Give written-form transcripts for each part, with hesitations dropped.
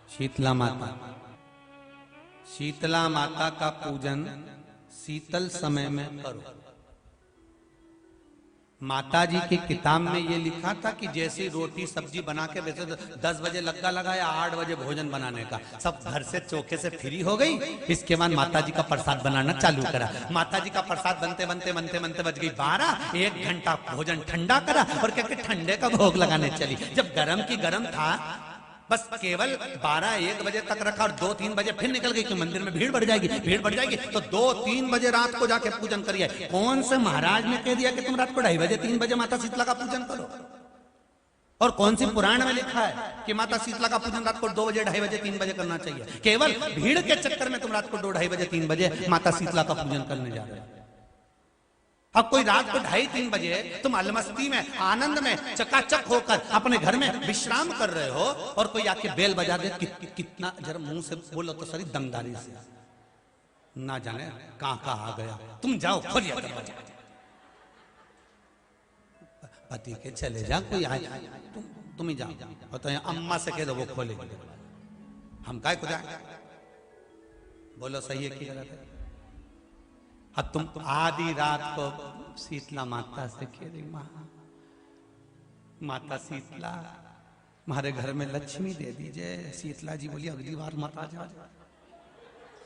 शीतला माता। शीतला माता का पूजन शीतल समय में करो। माता जी की किताब में ये लिखा था कि जैसी रोटी सब्जी बना के वैसे 10 बजे लग्गा लगाया, 8 बजे भोजन बनाने का, सब घर से चौके से फ्री हो गई। इसके बाद माता जी का प्रसाद बनाना चालू करा। माता जी का प्रसाद बनते बनते बनते बनते बज गई 12। 1 घंटा भोजन ठंडा करा और क्या ठंडे का भोग लगाने चली। जब गरम की गरम था, बस केवल 12-1 बजे तक रखा और 2-3 बजे फिर निकल गई कि मंदिर में भीड़ बढ़ जाएगी, भीड़ बढ़ जाएगी, तो 2-3 बजे रात को जाके पूजन करिए। कौन से महाराज ने कह दिया कि तुम रात को 2:30 बजे 3 बजे माता शीतला का पूजन करो? और कौन सी पुराण में लिखा है कि माता शीतला का पूजन रात को 2 बजे 2:30 बजे 3 बजे करना चाहिए? केवल भीड़ के चक्कर में तुम रात को 2-2:30 बजे 3 बजे माता शीतला का पूजन करने जा रहे हो। अब कोई रात को 2:30-3 बजे तुम अलमस्ती में, आनंद में, चकाचक होकर अपने घर में विश्राम कर रहे हो और कोई आके बेल बजा दे, कितना जरा मुंह से बोलो तो सही दमदारी से, ना जाने कहां कहां आ गया। तुम जाओ खोलिए दरवाजा, पति के चले जा, कोई आए, तुम ही जाओ। और तो अम्मा से कह दो वो खोलेगी, हम काय को जाए? बोलो सही है कि गलत है? अब तुम आधी रात को शीतला माता से कह रही, माता शीतला हमारे घर में लक्ष्मी दे दीजिए। शीतला जी बोली अगली बार मत आ जाओ।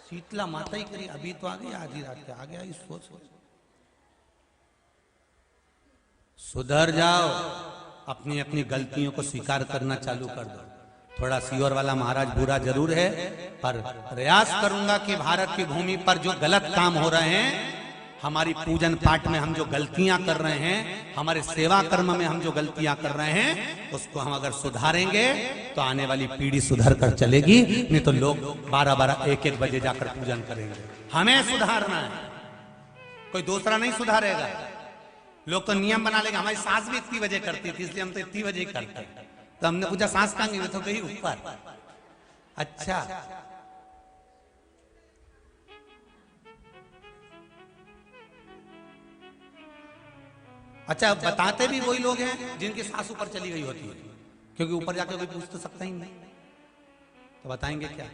शीतला माता ही करी, अभी तो आ गई, आधी रात के आ गया। इस सोच सुधर जाओ, अपनी अपनी गलतियों को स्वीकार करना चालू कर दो। थोड़ा सीहोर वाला महाराज बुरा जरूर है, पर प्रयास करूंगा कि भारत की भूमि पर जो गलत काम हो रहे हैं, हमारी पूजन पाठ में हम जो गलतियां कर रहे हैं, हमारे सेवा कर्म में हम जो गलतियां कर रहे हैं, उसको हम अगर सुधारेंगे तो आने वाली पीढ़ी सुधर कर चलेगी। नहीं तो लोग 12-12, 1-1 बजे जाकर पूजन करेंगे। हमें सुधारना है, कोई दूसरा नहीं सुधारेगा। लोग तो नियम बना लेंगे, हमारी सास भी इतनी बजे करती थी इसलिए हम तो इतनी बजे ही करते। तो हमने पूछा सांस कहां गई? तो गई ऊपर। अच्छा, अच्छा, बताते भी वही लोग हैं जिनकी सास ऊपर चली गई होती है, क्योंकि ऊपर जाकर कोई पूछ तो सकता ही नहीं, तो बताएंगे क्या?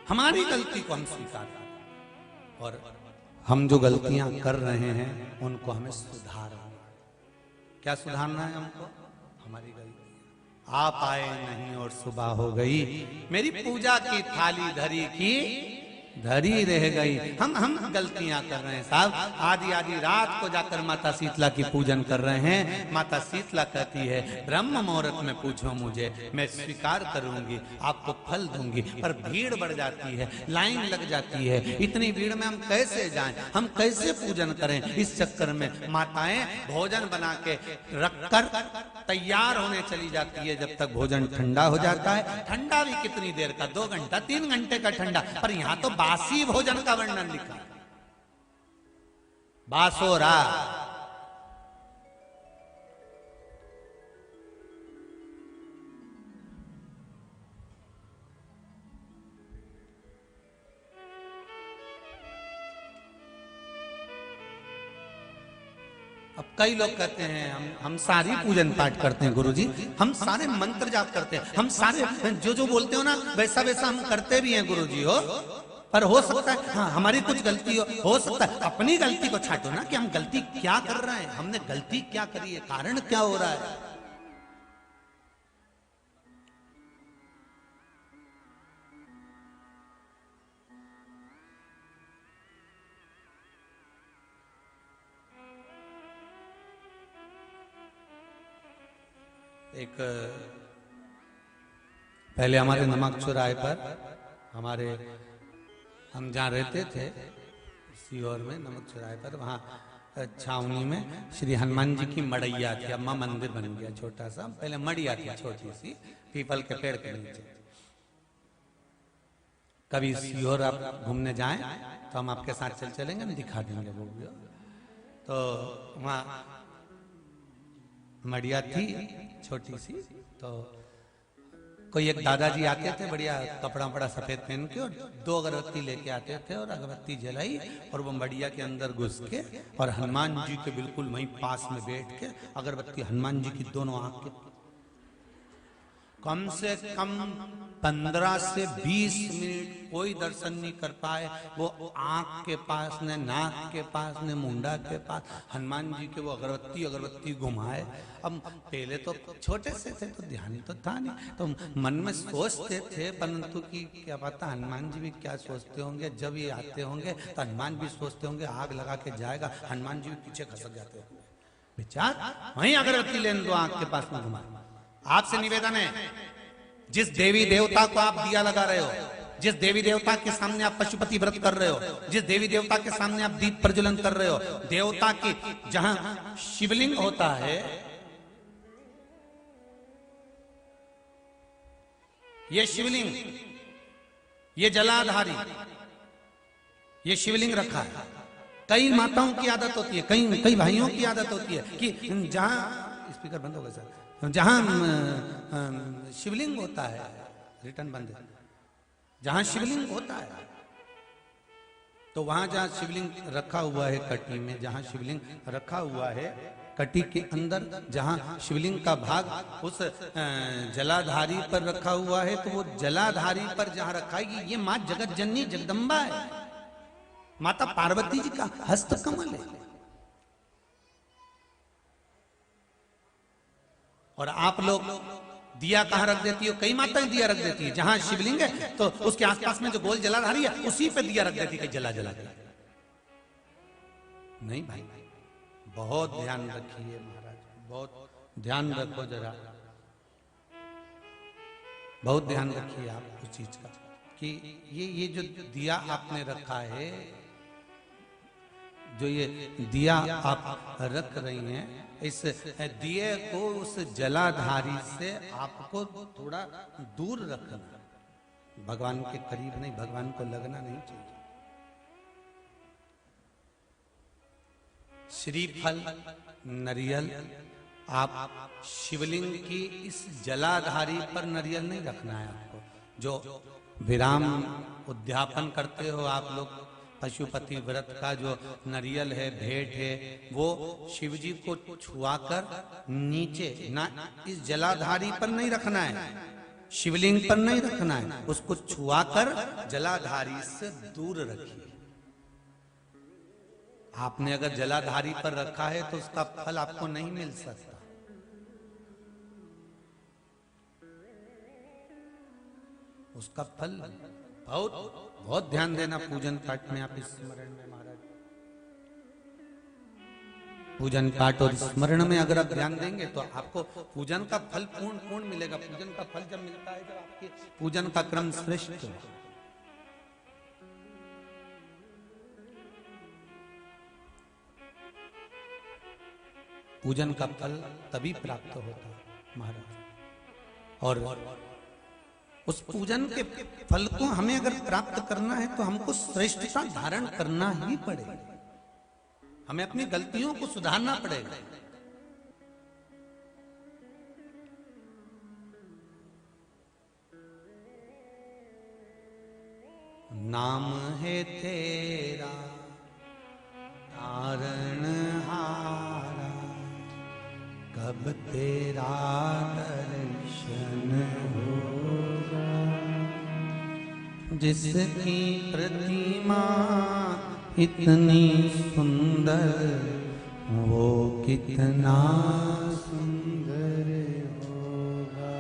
हमारी गलती को हम स्वीकार करें और हम जो गलतियां कर रहे हैं उनको हमें सुधारना। क्या सुधारना है हमको? हमारी गलती। आप आए नहीं और सुबह हो गई, मेरी पूजा की थाली धरी की धरी रह गई। हम गलतियां कर रहे हैं साहब। आधी रात को जाकर माता शीतला की पूजन कर रहे हैं। माता शीतला कहती है ब्रह्म मुहूर्त में पूछो मुझे, मैं स्वीकार करूंगी, आपको फल दूंगी। पर भीड़ बढ़ जाती है, लाइन लग जाती है। इतनी भीड़ में हम कैसे जाएं, हम कैसे पूजन करें? इस चक्कर में माताएं भोजन बना के रखकर तैयार होने चली जाती है। जब तक भोजन ठंडा हो जाता है, ठंडा भी कितनी देर का, 2 घंटा 3 घंटे का ठंडा। पर यहां तो बासी भोजन का वर्णन लिखा, बासोरा। अब कई लोग कहते हैं हम सारी पूजन पाठ करते हैं गुरुजी, हम सारे मंत्र जाप करते हैं, हम सारे जो बोलते हो ना वैसा वैसा हम करते भी हैं गुरुजी। हो पर हो सकता है हाँ हमारी कुछ गलती हो सकता है। अपनी गलती को छाटो ना कि हम गलती क्या कर रहे हैं, हमने गलती क्या करी है, कारण क्या हो रहा है। एक पहले हमारे नमक चौराहे पर, हमारे हम जहाँ रहते थे सीहोर में नमक चौराहे पर, वहाँ छावनी में श्री हनुमान जी की मड़ैया थी। अम्मा मंदिर बन गया छोटा सा, पहले मड़िया थी छोटी सी पीपल के पेड़ के नीचे। कभी सीहोर आप घूमने जाएं तो हम आपके साथ चलेंगे, हम दिखा देंगे वो। तो वहाँ मड़िया थी छोटी सी, तो कोई एक दादाजी आते थे बढ़िया कपड़ा बड़ा सफेद पहन के और 2 अगरबत्ती लेके आते थे और अगरबत्ती जलाई और वो मड़िया के अंदर घुस के और हनुमान जी के बिल्कुल वहीं पास में बैठ के अगरबत्ती हनुमान जी की दोनों आंख के कम से कम 15 से 20 मिनट कोई दर्शन नहीं कर पाए। वो आंख के पास ने, नाक के पास ने, मुंडा के पास हनुमान जी के वो अगरबत्ती घुमाए। अब पहले तो छोटे से थे तो ध्यान तो था नहीं, तो मन में सोचते थे, परंतु कि क्या पता हनुमान जी भी क्या सोचते होंगे। जब ये आते होंगे तो हनुमान भी सोचते होंगे आग लगा के जाएगा, हनुमान जी भी पीछे खसक जाते होंगे। विचार वहीं अगरबत्ती लेने दो, आंख के पास में घुमा। आपसे निवेदन है, जिस देवी देवता को आप दिया लगा रहे हो, जिस देवी देवता के सामने आप पशुपति व्रत कर रहे हो, जिस देवी देवता के सामने आप दीप प्रज्वलन कर रहे हो, देवता की जहां शिवलिंग होता है, ये शिवलिंग, ये जलाधारी, ये शिवलिंग रखा है। कई माताओं की आदत होती है, कई भाइयों की आदत होती है कि जहां, स्पीकर बंद होगा सर, जहां शिवलिंग होता है, रिटर्न बंद है, जहां शिवलिंग होता है तो वहां जहां शिवलिंग रखा हुआ है कटी में, जहां शिवलिंग रखा हुआ है कटी के अंदर, जहां शिवलिंग का भाग उस जलाधारी पर रखा हुआ है, तो वो जलाधारी पर जहां रखा है ये मां जगत जननी जगदम्बा है, माता पार्वती जी का हस्त कमल है। और आप लोग दिया कहां रख देती हो? कई माताएं दिया रख देती है, जहां शिवलिंग है तो उसके आसपास में जो गोल जलाधारी है उसी पे दिया रख देती है, जला जला के। नहीं भाई, बहुत ध्यान रखिए महाराज, बहुत ध्यान रखो जरा, बहुत ध्यान रखिए आप उस चीज का कि ये जो दिया आपने रखा है, जो ये दिया आप रख रही हैं, इस दिए को उस जलाधारी से आपको थोड़ा दूर रखना, भगवान के करीब नहीं, भगवान को लगना नहीं चाहिए। श्रीफल नरियल आप शिवलिंग की इस जलाधारी पर नरियल नहीं रखना है आपको। जो विराम उद्यापन करते हो आप लोग, पशुपति व्रत का जो नरियल है, भेंट है, वो शिव जी को छुआकर नीचे ना, इस जलाधारी पर नहीं रखना है, शिवलिंग पर नहीं रखना है, उसको छुआकर जलाधारी से दूर रखिए। आपने अगर जलाधारी पर रखा है तो उसका फल आपको नहीं मिल सकता। उसका फल बहुत ध्यान देना पूजन पाठ में। आप स्मरण में महाराज, पूजन पाठ और स्मरण में अगर आप ध्यान देंगे तो आपको पूजन का फल पूर्ण मिलेगा। पूजन का फल जब मिलता है जब आपके पूजन का क्रम श्रेष्ठ हो। पूजन का फल तभी प्राप्त होता है महाराज। और उस पूजन के फल को हमें अगर प्राप्त करना है तो हमको श्रेष्ठता धारण करना ही पड़ेगा, हमें अपनी गलतियों को सुधारना पड़ेगा। नाम है तेरा तारण हारा, कब तेरा दर्शन होगा। जिसकी प्रतिमा इतनी सुंदर, वो कितना सुंदर होगा,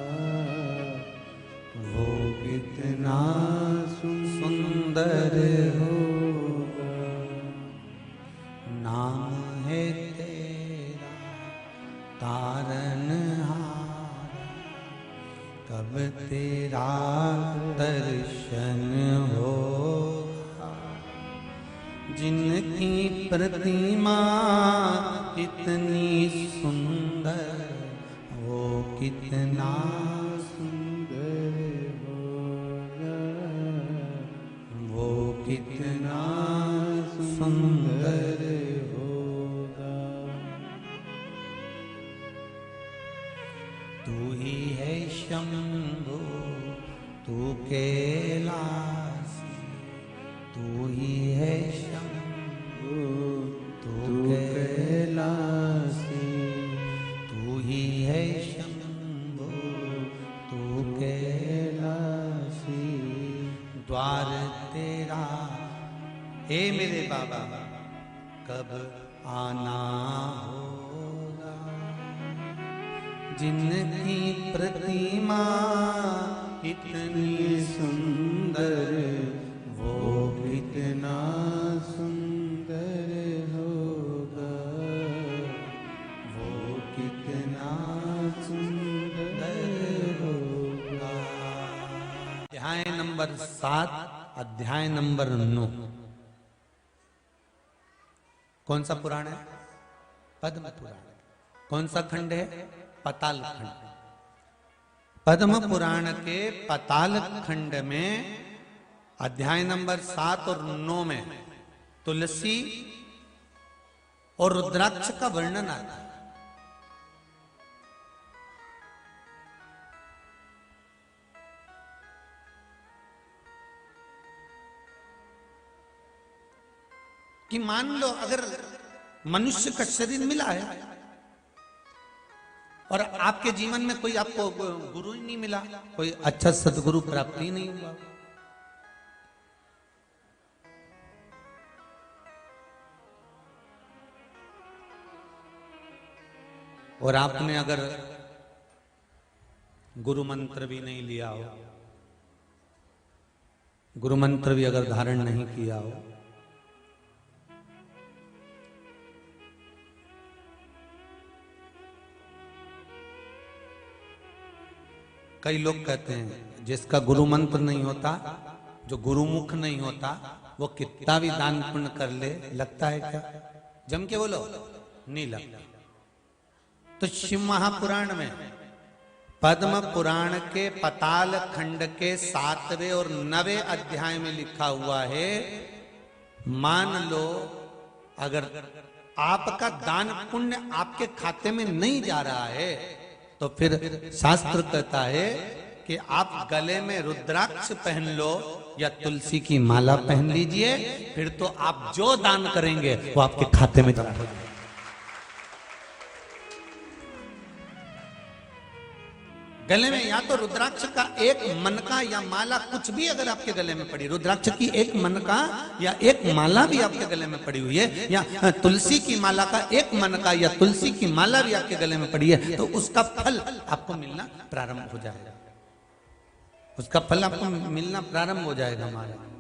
वो कितना सुंदर होगा। नाम है तेरा तारण हारा, कब तेरा दर्शन होगा। जिनकी प्रतिमा इतनी सुंदर, वो कितना सुंदर होगा, वो कितना सुंदर होगा। तू ही है शंभो तू कैलासी, तू ही है शंभु, तू कैलासी, तू ही है शंभु, तू कैलासी। द्वार तेरा हे मेरे बाबा कब आना होगा, जिनकी प्रतिमा इतनी सुंदर, वो कितना सुंदर होगा, वो कितना सुंदर होगा। अध्याय नंबर 7, अध्याय नंबर 9। कौन सा पुराण है? पद्म पुराण। कौन सा खंड है? पाताल खंड। पद्म पुराण के पाताल खंड में अध्याय नंबर 7 और 9 में तुलसी और रुद्राक्ष का वर्णन आता है। कि मान लो अगर मनुष्य का शरीर मिला है और आपके जीवन में कोई आपको गुरु ही नहीं मिला, कोई अच्छा सदगुरु प्राप्त ही नहीं हुआ, और आपने अगर गुरु मंत्र भी नहीं लिया हो, गुरु मंत्र भी अगर धारण नहीं किया हो, कई लोग कहते हैं जिसका गुरु मंत्र नहीं होता, जो गुरुमुख नहीं होता, वो कितना भी दान पुण्य कर ले, लगता है क्या? जम के बोलो, नहीं लगता। तो शिव महापुराण में पद्म पुराण के पाताल खंड के 7वें और 9वें अध्याय में लिखा हुआ है, मान लो अगर आपका दान पुण्य आपके खाते में नहीं जा रहा है, तो फिर शास्त्र कहता है कि आप गले में रुद्राक्ष पहन लो या तुलसी की माला पहन लीजिए, फिर तो आप जो दान करेंगे वो आपके खाते में जमा हो जाएगा। गले में या तो रुद्राक्ष का एक मनका या माला, कुछ भी अगर आपके गले में पड़ी, रुद्राक्ष की एक मनका या एक माला भी आपके गले में पड़ी हुई है, या तुलसी की माला का एक मनका या तुलसी की माला भी आपके गले में पड़ी है, तो उसका फल आपको मिलना प्रारंभ हो जाएगा। उसका फल आपको मिलना प्रारंभ हो जाएगा हमारा।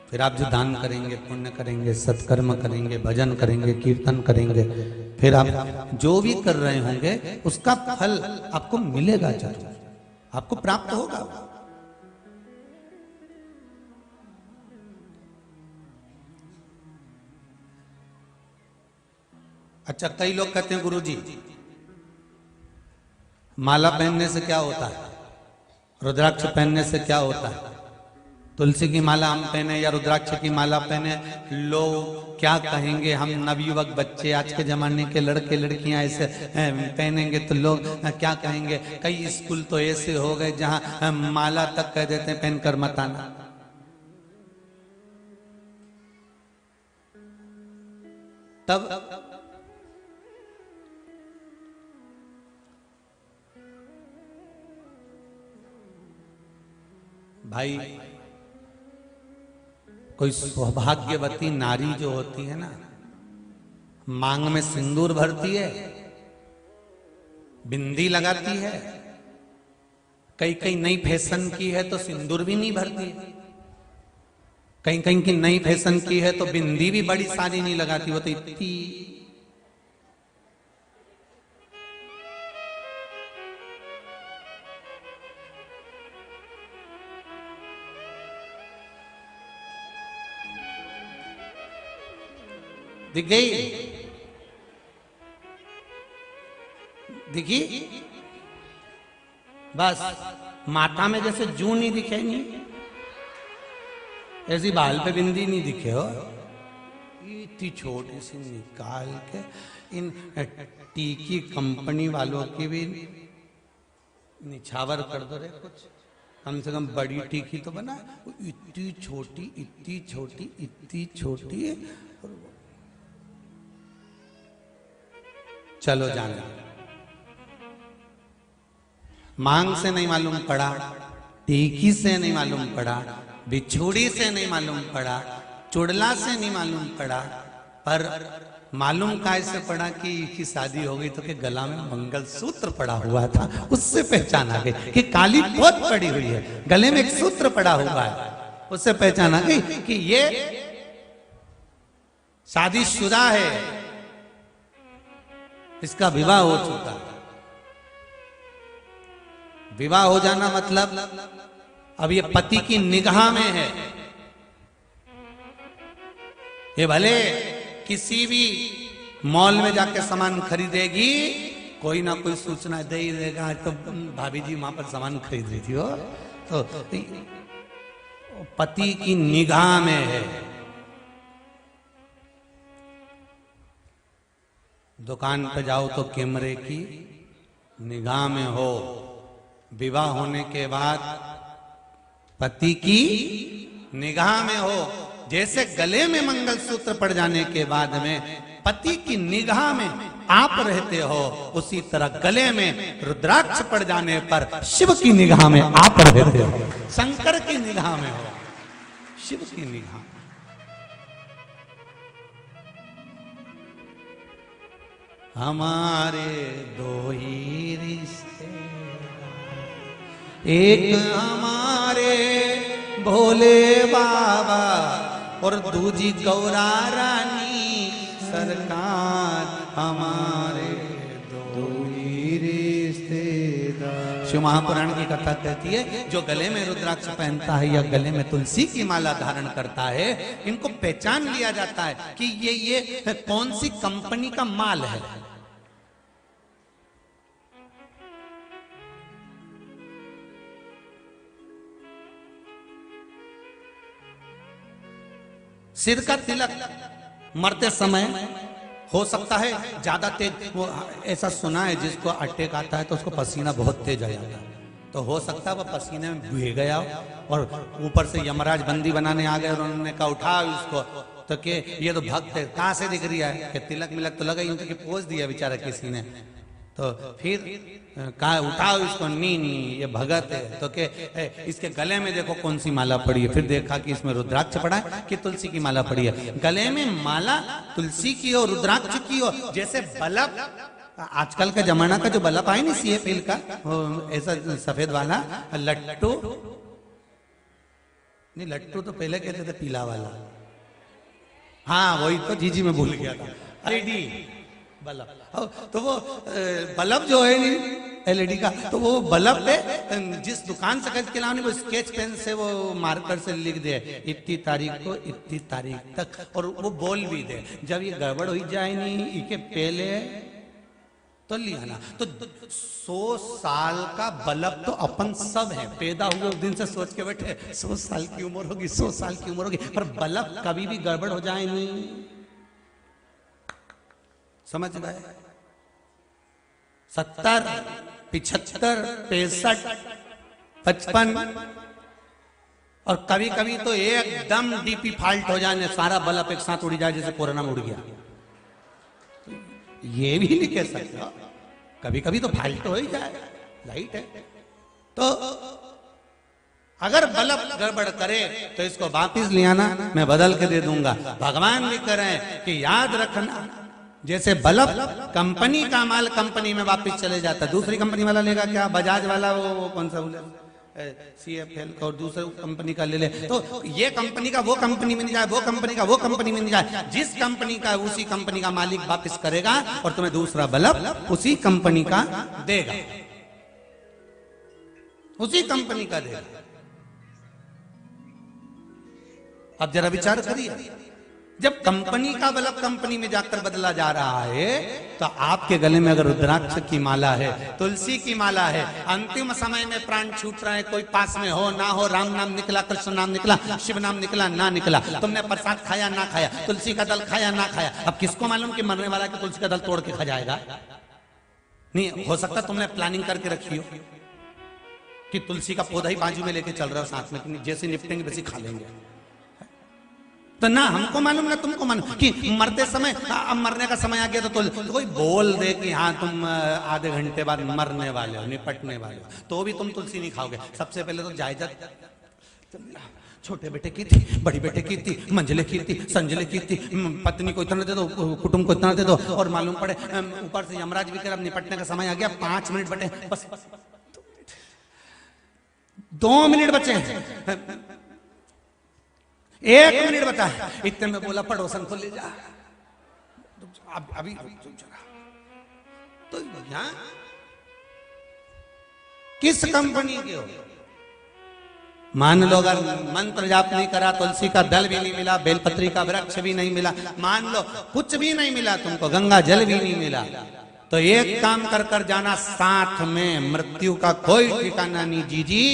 फिर आप जो दान करेंगे, पुण्य करेंगे, सत्कर्म करेंगे, भजन करेंगे, कीर्तन करेंगे, फिर आप जो भी कर रहे होंगे उसका फल आपको मिलेगा, जरूर आपको प्राप्त होगा। अच्छा, कई लोग कहते हैं गुरुजी माला पहनने से क्या होता है, रुद्राक्ष पहनने से क्या होता है, तुलसी की माला हम पहने या रुद्राक्ष की माला पहने, लोग क्या कहेंगे, हम नवयुवक बच्चे आज के जमाने के लड़के लड़कियां ऐसे पहनेंगे तो लोग क्या कहेंगे। कई स्कूल तो ऐसे हो गए जहां माला तक कह देते हैं पहनकर मत आना। तब भाई कोई सौभाग्यवती नारी जो होती है ना, मांग में सिंदूर भरती है, बिंदी लगाती है, कई कई नई फैशन की है तो सिंदूर भी नहीं भरती, कहीं कहीं की नई फैशन की है तो बिंदी भी बड़ी सारी नहीं लगाती, वो तो इतनी दिख गई, दिखी बस। माथा में जैसे जू नहीं दिखेंगी, ऐसी बाल पे बिंदी नहीं दिखे हो, इतनी छोटी सी निकाल के इन टीकी कंपनी वालों की भी निछावर कर दो रे कुछ, कम से कम बड़ी टीकी तो बना। इतनी छोटी इतनी छोटी इतनी छोटी है। चलो जाने, मांग से नहीं मालूम पड़ा, टीकी से नहीं मालूम पड़ा, बिछुड़ी से नहीं मालूम पड़ा, चुड़ला से नहीं मालूम पड़ा, पर मालूम कैसे पड़ा कि की शादी हो गई तो के गला में मंगलसूत्र पड़ा हुआ था। उससे पहचान आ गई कि काली पोत पड़ी हुई है, गले में एक सूत्र पड़ा हुआ है। उससे पहचान आ गई कि ये शादीशुदा है, इसका विवाह हो चुका है। विवाह हो जाना मतलब अब ये पति की निगाह में है। ये भले किसी भी मॉल में जाके सामान खरीदेगी, कोई ना कोई सूचना दे ही देगा। तो भाभी जी वहां पर सामान खरीद रही थी वो, तो पति की निगाह में है। दुकान पे जाओ तो कैमरे की निगाह में हो। विवाह होने के बाद पति की निगाह में हो। जैसे गले में मंगलसूत्र पड़ जाने के बाद में पति की निगाह में आप रहते हो, उसी तरह गले में रुद्राक्ष पड़ जाने पर शिव की निगाह में आप रहते हो। शंकर की निगाह में हो, शिव की निगाह। हमारे दो ही रिश्ते, एक हमारे भोले बाबा और दूजी गौरा रानी सरकार, हमारे दो ही रिश्तेदार। शिव महापुराण की कथा कहती है, जो गले में रुद्राक्ष पहनता है या गले में तुलसी की माला धारण करता है, इनको पहचान लिया जाता है कि ये कौन सी कंपनी का माल है। सिर का तिलक मरते समय हो सकता है ज्यादा तेज, वो ऐसा सुना है जिसको अटैक आता है तो उसको पसीना बहुत तेज आ जाता है, तो हो सकता है वो पसीने में भीग गया और ऊपर से यमराज बंदी बनाने आ गए और उन्होंने कहा उठाओ इसको, तो के ये तो भक्त है, कहां से दिख रही है कि तिलक मिलक तो लगा ही, उनके पोज दिया बेचारा किसी ने, तो फिर कहा उठाओ इसको, नी नी ये भगत है, तो के इसके गले में देखो कौन सी माला पड़ी है। फिर देखा कि इसमें रुद्राक्ष पड़ा है कि तुलसी की माला पड़ी है। गले में माला तुलसी की हो, रुद्राक्ष की हो। जैसे बल्ब, आजकल का जमाना का जो बल्ब आए नहीं CFL का, ऐसा सफेद वाला लट्टू, नहीं लट्टू तो पहले कहते थे पीला वाला, हाँ वही तो जीजी में भूल गया था, LED बल्ब। तो वो बल्ब जो है LED का, तो वो बल्ब पे जिस दुकान से खरीद के लाने, वो स्केच पेन से वो मार्कर से लिख दे इतनी तारीख को इतनी तारीख तक, और वो बोल भी दे जब ये गड़बड़ हो जाए नहीं इके पहले तो लिया ना। तो 100 साल का बल्ब तो अपन सब है, पैदा हुए उस दिन से सोच के बैठे 100 साल की उम्र होगी, 100 साल की उम्र होगी, पर बल्ब कभी भी गड़बड़ हो जाए नहीं। समझ गए? 70, 75, 65, 55 और कभी कभी तो एकदम डीपी फॉल्ट हो जाए, सारा बल्ब एक साथ उड़ जाए जैसे कोरोना में उड़ गया। ये भी नहीं कह सकते, कभी कभी तो फॉल्ट हो ही जाए, लाइट है तो अगर बल्ब गड़बड़ करे तो इसको वापिस ले आना, मैं बदल के दे दूंगा। भगवान भी करें कि याद रखना, जैसे बल्ब कंपनी का माल कंपनी में वापस चले जाता है, दूसरी कंपनी वाला लेगा क्या, बजाज वाला वो कौन सा बोले CFL का, और दूसरे कंपनी का ले ले, तो ये कंपनी का वो कंपनी में नहीं जाए, वो कंपनी का वो कंपनी में नहीं जाए। जिस कंपनी का उसी कंपनी का मालिक वापस करेगा और तुम्हें दूसरा बल्ब उसी कंपनी का देगा, उसी कंपनी का देगा। अब जरा विचार करिए, जब कंपनी का बल्ब कंपनी में जाकर बदला जा रहा है, तो आपके गले में अगर रुद्राक्ष की माला है, तुलसी की माला है, अंतिम समय में प्राण छूट रहा है, कोई पास में हो ना हो, राम नाम निकला, कृष्ण नाम निकला, शिव नाम निकला ना निकला, तुमने प्रसाद खाया ना खाया, तुलसी का दल खाया ना खाया, अब किसको मालूम कि मरने वाला कि तुलसी का दल तोड़ के खा जाएगा? नहीं हो सकता तुमने प्लानिंग करके रखी हो कि तुलसी का पौधा ही बाजू में लेके चल रहा हो साथ में, जैसे निपटेंगे वैसे खा लेंगे। तो ना हमको मालूम ना तुमको मालूम कि मरते समय, अब मरने का समय आ गया तो कोई बोल दे कि हाँ तुम आधे घंटे बाद मरने वाले हो, निपटने वाले हो, तो भी तुम तुलसी नहीं खाओगे। सबसे पहले तो जायजा छोटे बेटे की थी, बड़ी बेटे की थी, मंझले की थी, संजले की थी, पत्नी को इतना दे दो, कुटुंब को इतना दे दो, और मालूम पड़े ऊपर से यमराज भी कर अब निपटने का समय आ गया, 5 मिनट बटे, बस 2 मिनट बचे, 1 मिनट बता, इतने में बोला पड़ोसन को ले जा, अभी तो यहाँ किस कंपनी के हो? मान लो अगर मंत्र जाप नहीं करा, तुलसी का दल भी नहीं मिला, बेलपत्री का वृक्ष भी नहीं मिला, मान लो कुछ भी नहीं मिला तुमको, गंगा जल भी नहीं मिला, तो एक काम कर कर जाना, साथ में मृत्यु का कोई ठिकाना नहीं जीजी,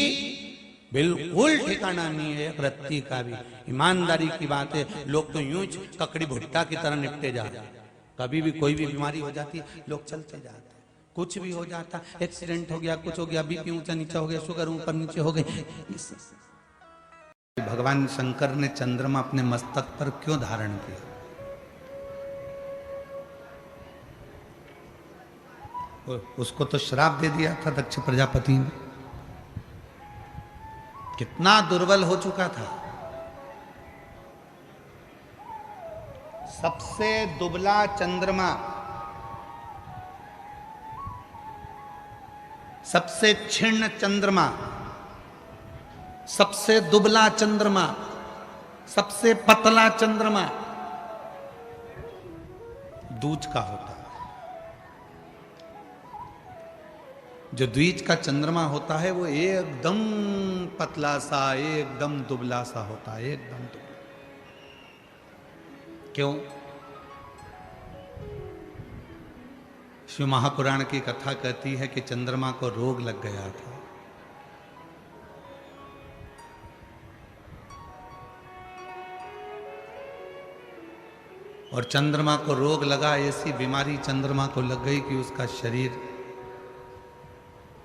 बिल्कुल ठिकाना नहीं है एक रत्ती का भी। ईमानदारी की बात है, लोग तो यूं ककड़ी भुट्टा की तरह निपटे जाते हैं। कभी भी कोई भी बीमारी हो जाती है, लोग चलते जाते हैं, कुछ भी हो जाता, एक्सीडेंट हो गया, कुछ हो गया, बीपी ऊंचा नीचा हो गया, शुगर ऊपर नीचे हो गई। भगवान शंकर ने चंद्रमा अपने मस्तक पर क्यों धारण किया? उसको तो श्राप दे दिया था दक्ष प्रजापति ने, कितना दुर्बल हो चुका था। सबसे दुबला चंद्रमा, सबसे क्षीण चंद्रमा, सबसे दुबला चंद्रमा, सबसे पतला चंद्रमा दूज का होता है। जो द्विज का चंद्रमा होता है वो एकदम पतला सा, एकदम दुबला सा होता है, एकदम दुबला। क्यों? शिव महापुराण की कथा कहती है कि चंद्रमा को रोग लग गया था। और चंद्रमा को रोग लगा, ऐसी बीमारी चंद्रमा को लग गई कि उसका शरीर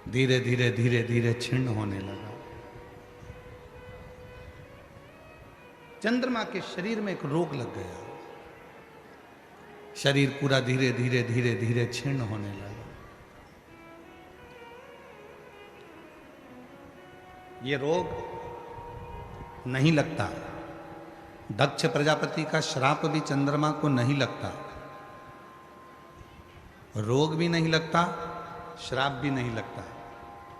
धीरे धीरे धीरे धीरे छिन्न होने लगा। चंद्रमा के शरीर में एक रोग लग गया, शरीर पूरा धीरे धीरे धीरे धीरे छिन्न होने लगा। ये रोग नहीं लगता, दक्ष प्रजापति का श्राप भी चंद्रमा को नहीं लगता, रोग भी नहीं लगता, श्राप भी नहीं लगता।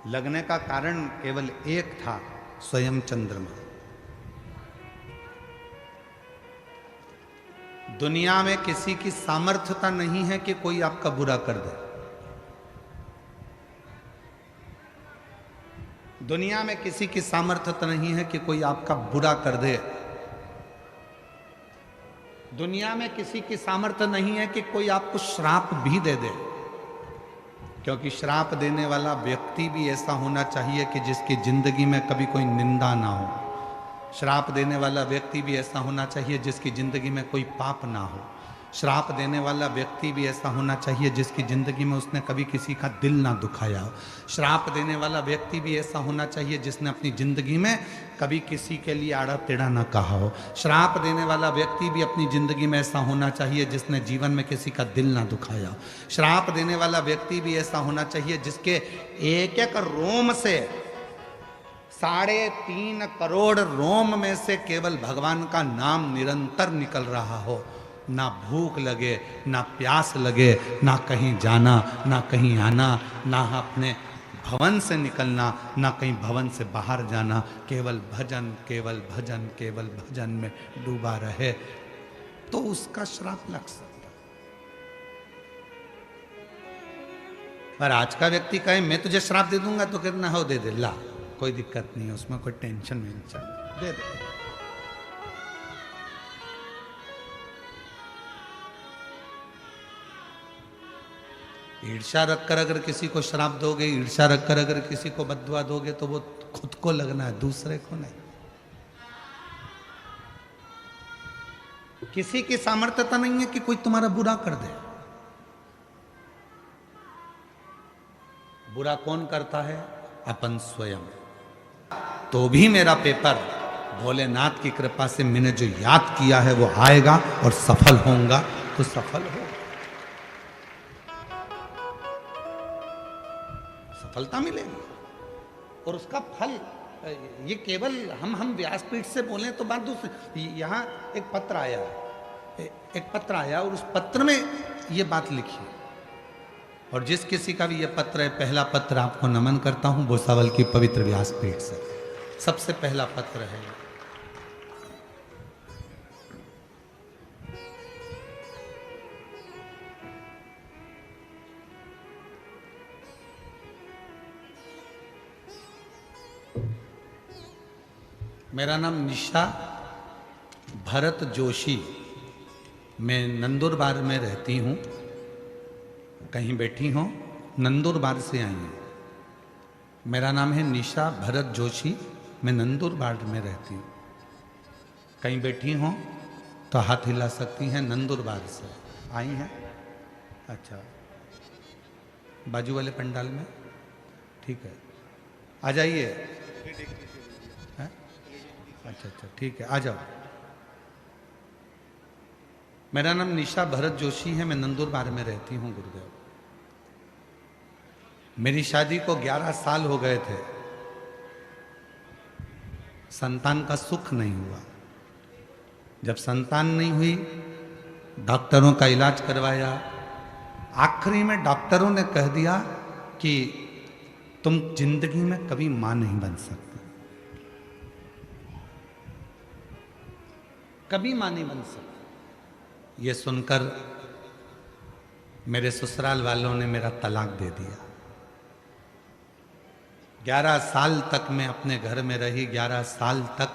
लगने का कारण केवल एक था, स्वयं चंद्रमा। दुनिया में किसी की सामर्थ्यता नहीं है कि कोई आपका बुरा कर दे। दुनिया में किसी की सामर्थ्यता नहीं है कि कोई आपका बुरा कर दे। दुनिया में किसी की सामर्थ्य नहीं है कि कोई आपको श्राप भी दे दे, क्योंकि श्राप देने वाला व्यक्ति भी ऐसा होना चाहिए कि जिसकी जिंदगी में कभी कोई निंदा ना हो। श्राप देने वाला व्यक्ति भी ऐसा होना चाहिए जिसकी जिंदगी में कोई पाप ना हो। श्राप देने वाला व्यक्ति भी ऐसा होना चाहिए जिसकी जिंदगी में उसने कभी किसी का दिल ना दुखाया हो। श्राप देने वाला व्यक्ति भी ऐसा होना चाहिए जिसने अपनी जिंदगी में कभी किसी के लिए आड़ा टेढ़ा ना कहा हो। श्राप देने वाला व्यक्ति भी अपनी जिंदगी में ऐसा होना चाहिए जिसने जीवन में किसी का दिल ना दुखाया हो। श्राप देने वाला व्यक्ति भी ऐसा होना चाहिए जिसके एक एक रोम से 3.5 करोड़ रोम में से केवल भगवान का नाम निरंतर निकल रहा हो। ना भूख लगे, ना प्यास लगे, ना कहीं जाना, ना कहीं आना, ना अपने भवन से निकलना, ना कहीं भवन से बाहर जाना, केवल भजन, केवल भजन, केवल भजन में डूबा रहे, तो उसका श्राप लग सकता। पर आज का व्यक्ति कहे मैं तुझे श्राप दे दूंगा तो कितना हो दे दे, ला कोई दिक्कत नहीं है, उसमें कोई टेंशन नहीं चाहिए, दे दे। ईर्ष्या रखकर अगर किसी को श्राप दोगे, ईर्ष्या रखकर अगर किसी को बद्दुआ दोगे तो वो खुद को लगना है, दूसरे को नहीं। किसी की सामर्थ्यता नहीं है कि कोई तुम्हारा बुरा कर दे। बुरा कौन करता है? अपन स्वयं। तो भी मेरा पेपर भोलेनाथ की कृपा से मैंने जो याद किया है वो आएगा और सफल होऊंगा तो सफल हो, सफलता मिलेगी। और उसका फल ये केवल हम व्यासपीठ से बोलें तो बात दूसरी। यहाँ एक पत्र आया, एक पत्र आया और उस पत्र में ये बात लिखी। और जिस किसी का भी ये पत्र है, पहला पत्र आपको नमन करता हूँ भूसावल की पवित्र व्यासपीठ से। सबसे पहला पत्र है। मेरा नाम निशा भरत जोशी, मैं नंदुरबार में रहती हूँ। कहीं बैठी हो, नंदुरबार से आई हूँ। मेरा नाम है निशा भरत जोशी, मैं नंदुरबार में रहती हूँ। कहीं बैठी हो तो हाथ हिला सकती हैं। नंदुरबार से आई हैं। अच्छा, बाजू वाले पंडाल में, ठीक है, आ जाइए। अच्छा अच्छा, ठीक है, आ जाओ। मेरा नाम निशा भरत जोशी है, मैं नंदुरबार में रहती हूँ गुरुदेव। मेरी शादी को 11 साल हो गए थे, संतान का सुख नहीं हुआ। जब संतान नहीं हुई, डॉक्टरों का इलाज करवाया। आखिरी में डॉक्टरों ने कह दिया कि तुम जिंदगी में कभी मां नहीं बन सकते, कभी मां नहीं बन सकते। ये सुनकर मेरे ससुराल वालों ने मेरा तलाक दे दिया। 11 साल तक मैं अपने घर में रही। 11 साल तक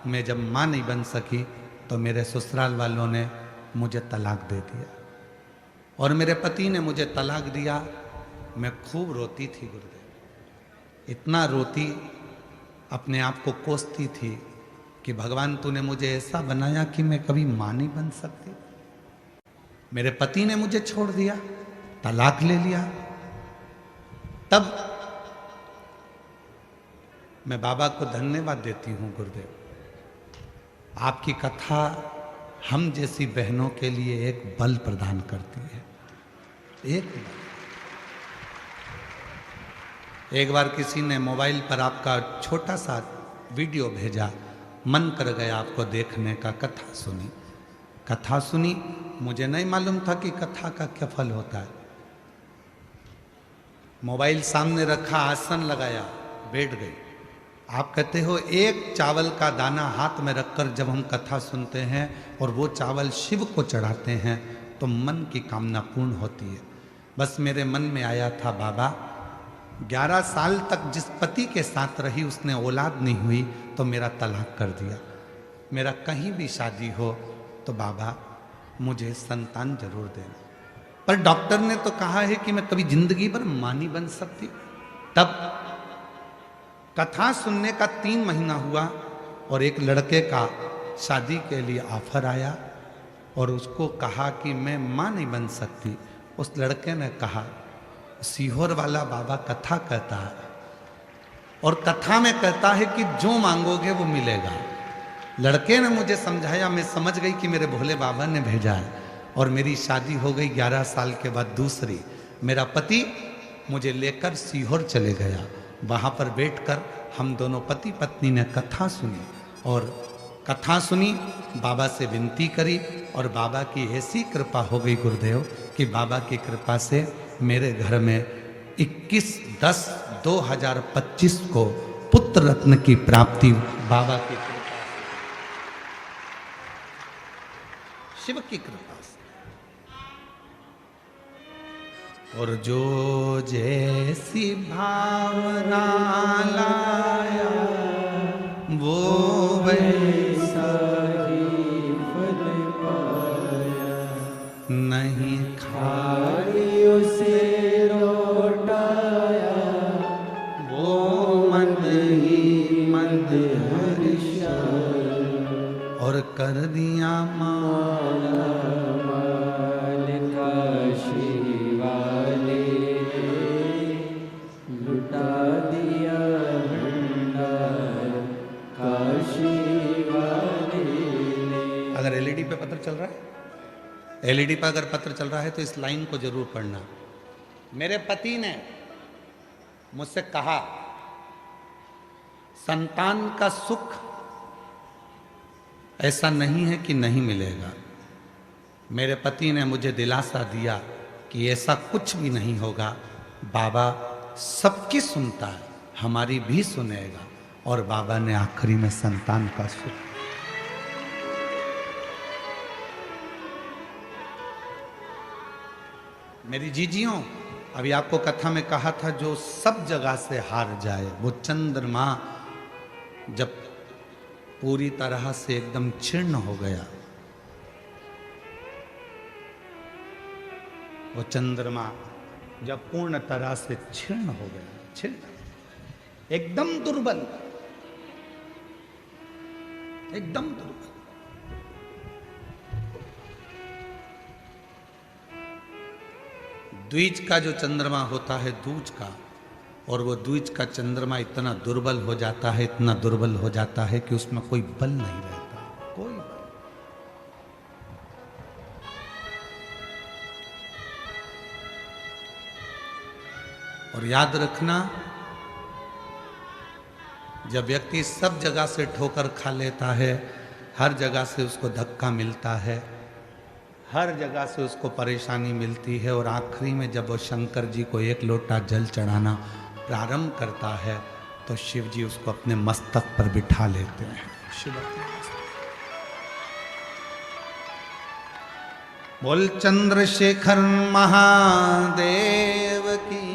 मैं जब मां नहीं बन सकी तो मेरे ससुराल वालों ने मुझे तलाक दे दिया और मेरे पति ने मुझे तलाक दिया। मैं खूब रोती थी गुरुदेव, इतना रोती, अपने आप को कोसती थी कि भगवान तूने मुझे ऐसा बनाया कि मैं कभी मां नहीं बन सकती। मेरे पति ने मुझे छोड़ दिया, तलाक ले लिया। तब मैं बाबा को धन्यवाद देती हूँ गुरुदेव, आपकी कथा हम जैसी बहनों के लिए एक बल प्रदान करती है। एक बार किसी ने मोबाइल पर आपका छोटा सा वीडियो भेजा, मन कर गया आपको देखने का। कथा सुनी, मुझे नहीं मालूम था कि कथा का क्या फल होता है। मोबाइल सामने रखा, आसन लगाया, बैठ गई। आप कहते हो एक चावल का दाना हाथ में रखकर जब हम कथा सुनते हैं और वो चावल शिव को चढ़ाते हैं तो मन की कामना पूर्ण होती है। बस मेरे मन में आया था, बाबा 11 साल तक जिस पति के साथ रही उसने औलाद नहीं हुई तो मेरा तलाक कर दिया। मेरा कहीं भी शादी हो तो बाबा मुझे संतान जरूर देना। पर डॉक्टर ने तो कहा है कि मैं कभी जिंदगी भर मां नहीं बन सकती। तब कथा सुनने का 3 महीना हुआ और एक लड़के का शादी के लिए ऑफर आया और उसको कहा कि मैं मां नहीं बन सकती। उस लड़के ने कहा, सीहोर वाला बाबा कथा कहता है और कथा में कहता है कि जो मांगोगे वो मिलेगा। लड़के ने मुझे समझाया, मैं समझ गई कि मेरे भोले बाबा ने भेजा है और मेरी शादी हो गई 11 साल के बाद दूसरी। मेरा पति मुझे लेकर सीहोर चले गया। वहाँ पर बैठकर हम दोनों पति पत्नी ने कथा सुनी और कथा सुनी, बाबा से विनती करी और बाबा की ऐसी कृपा हो गई गुरुदेव कि बाबा की कृपा से मेरे घर में 21/10/2025 को पुत्र रत्न की प्राप्ति बाबा की कृपा, शिव की कृपा से। और जो जैसी भावना लाया वो वैसा ही फल पाया। नहीं खाई उसे माला माल काशी वाले लुटा दिया भंडार काशी वाले ने। अगर एलईडी पे पत्र चल रहा है, एलईडी पर अगर पत्र चल रहा है तो इस लाइन को जरूर पढ़ना। मेरे पति ने मुझसे कहा संतान का सुख ऐसा नहीं है कि नहीं मिलेगा। मेरे पति ने मुझे दिलासा दिया कि ऐसा कुछ भी नहीं होगा, बाबा सबकी सुनता है, हमारी भी सुनेगा। और बाबा ने आखिरी में संतान का सुख। मेरी जीजियों, अभी आपको कथा में कहा था जो सब जगह से हार जाए, वो चंद्रमा जब पूरी तरह से एकदम क्षीण हो गया, वो चंद्रमा जब पूर्ण तरह से क्षीण हो गया, क्षीण, एकदम दुर्बल, एकदम दुर्बल। द्विज का जो चंद्रमा होता है दूज का, और वो द्विज का चंद्रमा इतना दुर्बल हो जाता है, इतना दुर्बल हो जाता है कि उसमें कोई बल नहीं रहता, कोई बल। और याद रखना, जब व्यक्ति सब जगह से ठोकर खा लेता है, हर जगह से उसको धक्का मिलता है, हर जगह से उसको परेशानी मिलती है, और आखिरी में जब वो शंकर जी को एक लोटा जल चढ़ाना प्रारंभ करता है तो शिव जी उसको अपने मस्तक पर बिठा लेते हैं। शिव बोल चंद्रशेखर महादेव की,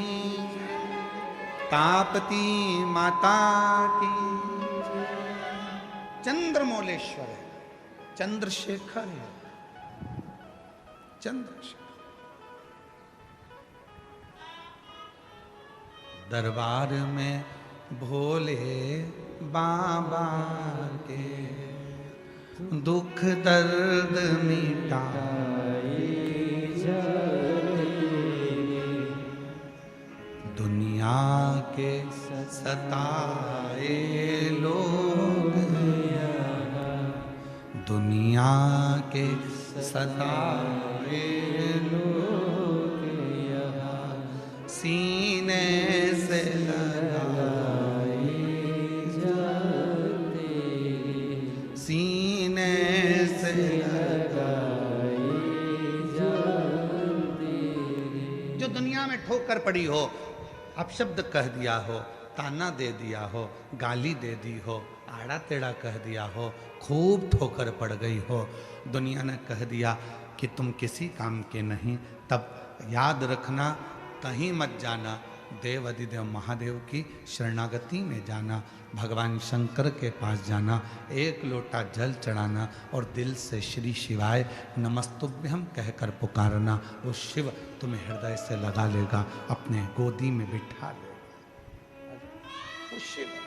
तापती माता की। चंद्रमौलेश्वर है, चंद्रशेखर है, चंद्रशेखर। दरबार में भोले बाबा के दुख दर्द मिटाए जाए, दुनिया के सताए लोग, दुनिया के सताए लोग सीने से लगाए जाते, सीने से लगाए जाते। जो दुनिया में ठोकर पड़ी हो, अपशब्द कह दिया हो, ताना दे दिया हो, गाली दे दी हो, आड़ा टेढ़ा कह दिया हो, खूब ठोकर पड़ गई हो, दुनिया ने कह दिया कि तुम किसी काम के नहीं, तब याद रखना, कहीं मत जाना, देव अधिदेव महादेव की शरणागति में जाना, भगवान शंकर के पास जाना, एक लोटा जल चढ़ाना और दिल से श्री शिवाय नमस्तुभ्यम कहकर पुकारना। वो शिव तुम्हें हृदय से लगा लेगा, अपने गोदी में बिठा लेगा। वो शिव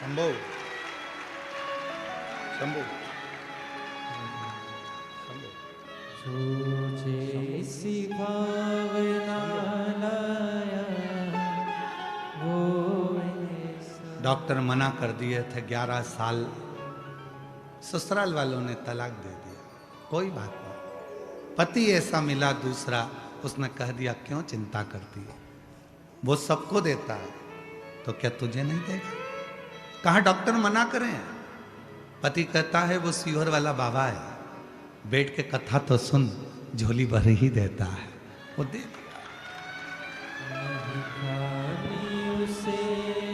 शंभो शंभो शंभो। जैसी भावना लाया वो डॉक्टर मना कर दिए थे, 11 साल ससुराल वालों ने तलाक दे दिया, कोई बात नहीं। पति ऐसा मिला दूसरा, उसने कह दिया क्यों चिंता करती है, वो सबको देता है तो क्या तुझे नहीं देगा। कहा डॉक्टर मना करें, पति कहता है वो सीहोर वाला बाबा है, बैठ के कथा तो सुन, झोली भर ही देता है, वो दे उसे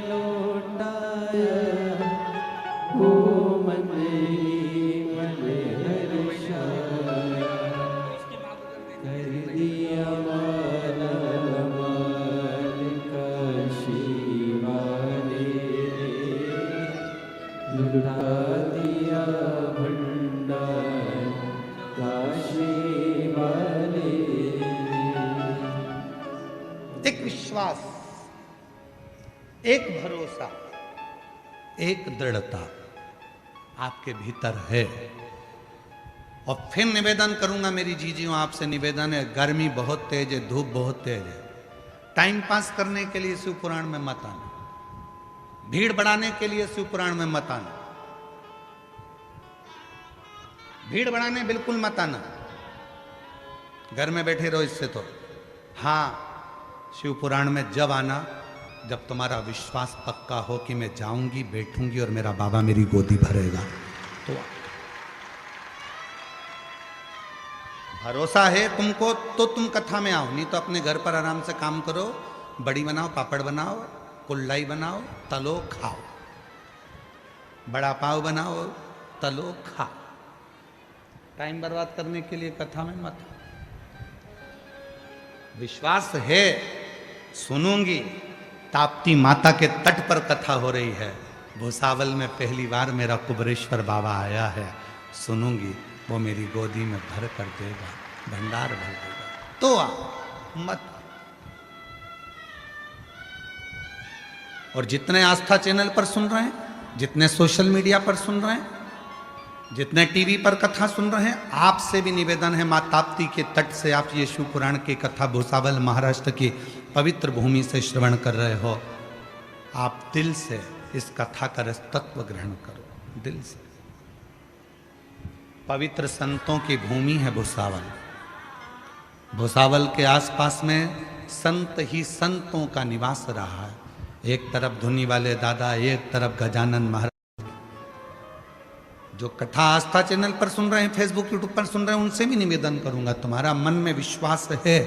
लौटाया वो मन मन हर्षाया, कर दिया माला माल काशी वाले, लुटा दिया भंडार काशी वाले। विश्वास, एक भरोसा, एक दृढ़ता आपके भीतर है। और फिर निवेदन करूंगा मेरी जीजियों, आपसे निवेदन है, गर्मी बहुत तेज है, धूप बहुत तेज है, टाइम पास करने के लिए शिव पुराण में मत आना, भीड़ बढ़ाने के लिए शिव पुराण में मत आना, भीड़ बढ़ाने बिल्कुल मत आना, घर में बैठे रहो इससे। तो हाँ, शिव पुराण में जब आना जब तुम्हारा विश्वास पक्का हो कि मैं जाऊंगी, बैठूंगी और मेरा बाबा मेरी गोदी भरेगा, तो भरोसा है तुमको तो तुम कथा में आओ, नहीं तो अपने घर पर आराम से काम करो, बड़ी बनाओ, पापड़ बनाओ, कुल्लाई बनाओ, तलो खाओ, बड़ा पाव बनाओ, तलो खाओ, टाइम बर्बाद करने के लिए कथा में मत आओ। विश्वास है, सुनूंगी, ताप्ती माता के तट पर कथा हो रही है, भूसावल में पहली बार मेरा कुबरेश्वर बाबा आया है, सुनूंगी, वो मेरी गोदी में भर कर देगा, भंडार भर देगा, तो आओ, मत। और जितने आस्था चैनल पर सुन रहे हैं, जितने सोशल मीडिया पर सुन रहे हैं, जितने टीवी पर कथा सुन रहे हैं, आपसे भी निवेदन है, मां ताप्ती के तट से आप ये शिव पुराण की कथा भूसावल महाराष्ट्र की पवित्र भूमि से श्रवण कर रहे हो, आप दिल से इस कथा का रसतत्व ग्रहण करो, दिल से। पवित्र संतों की भूमि है भूसावल, भूसावल के आसपास में संत ही संतों का निवास रहा है। एक तरफ धुनी वाले दादा, एक तरफ गजानन महाराज। जो कथा आस्था चैनल पर सुन रहे हैं, फेसबुक यूट्यूब पर सुन रहे हैं, उनसे भी निवेदन करूंगा, तुम्हारा मन में विश्वास है,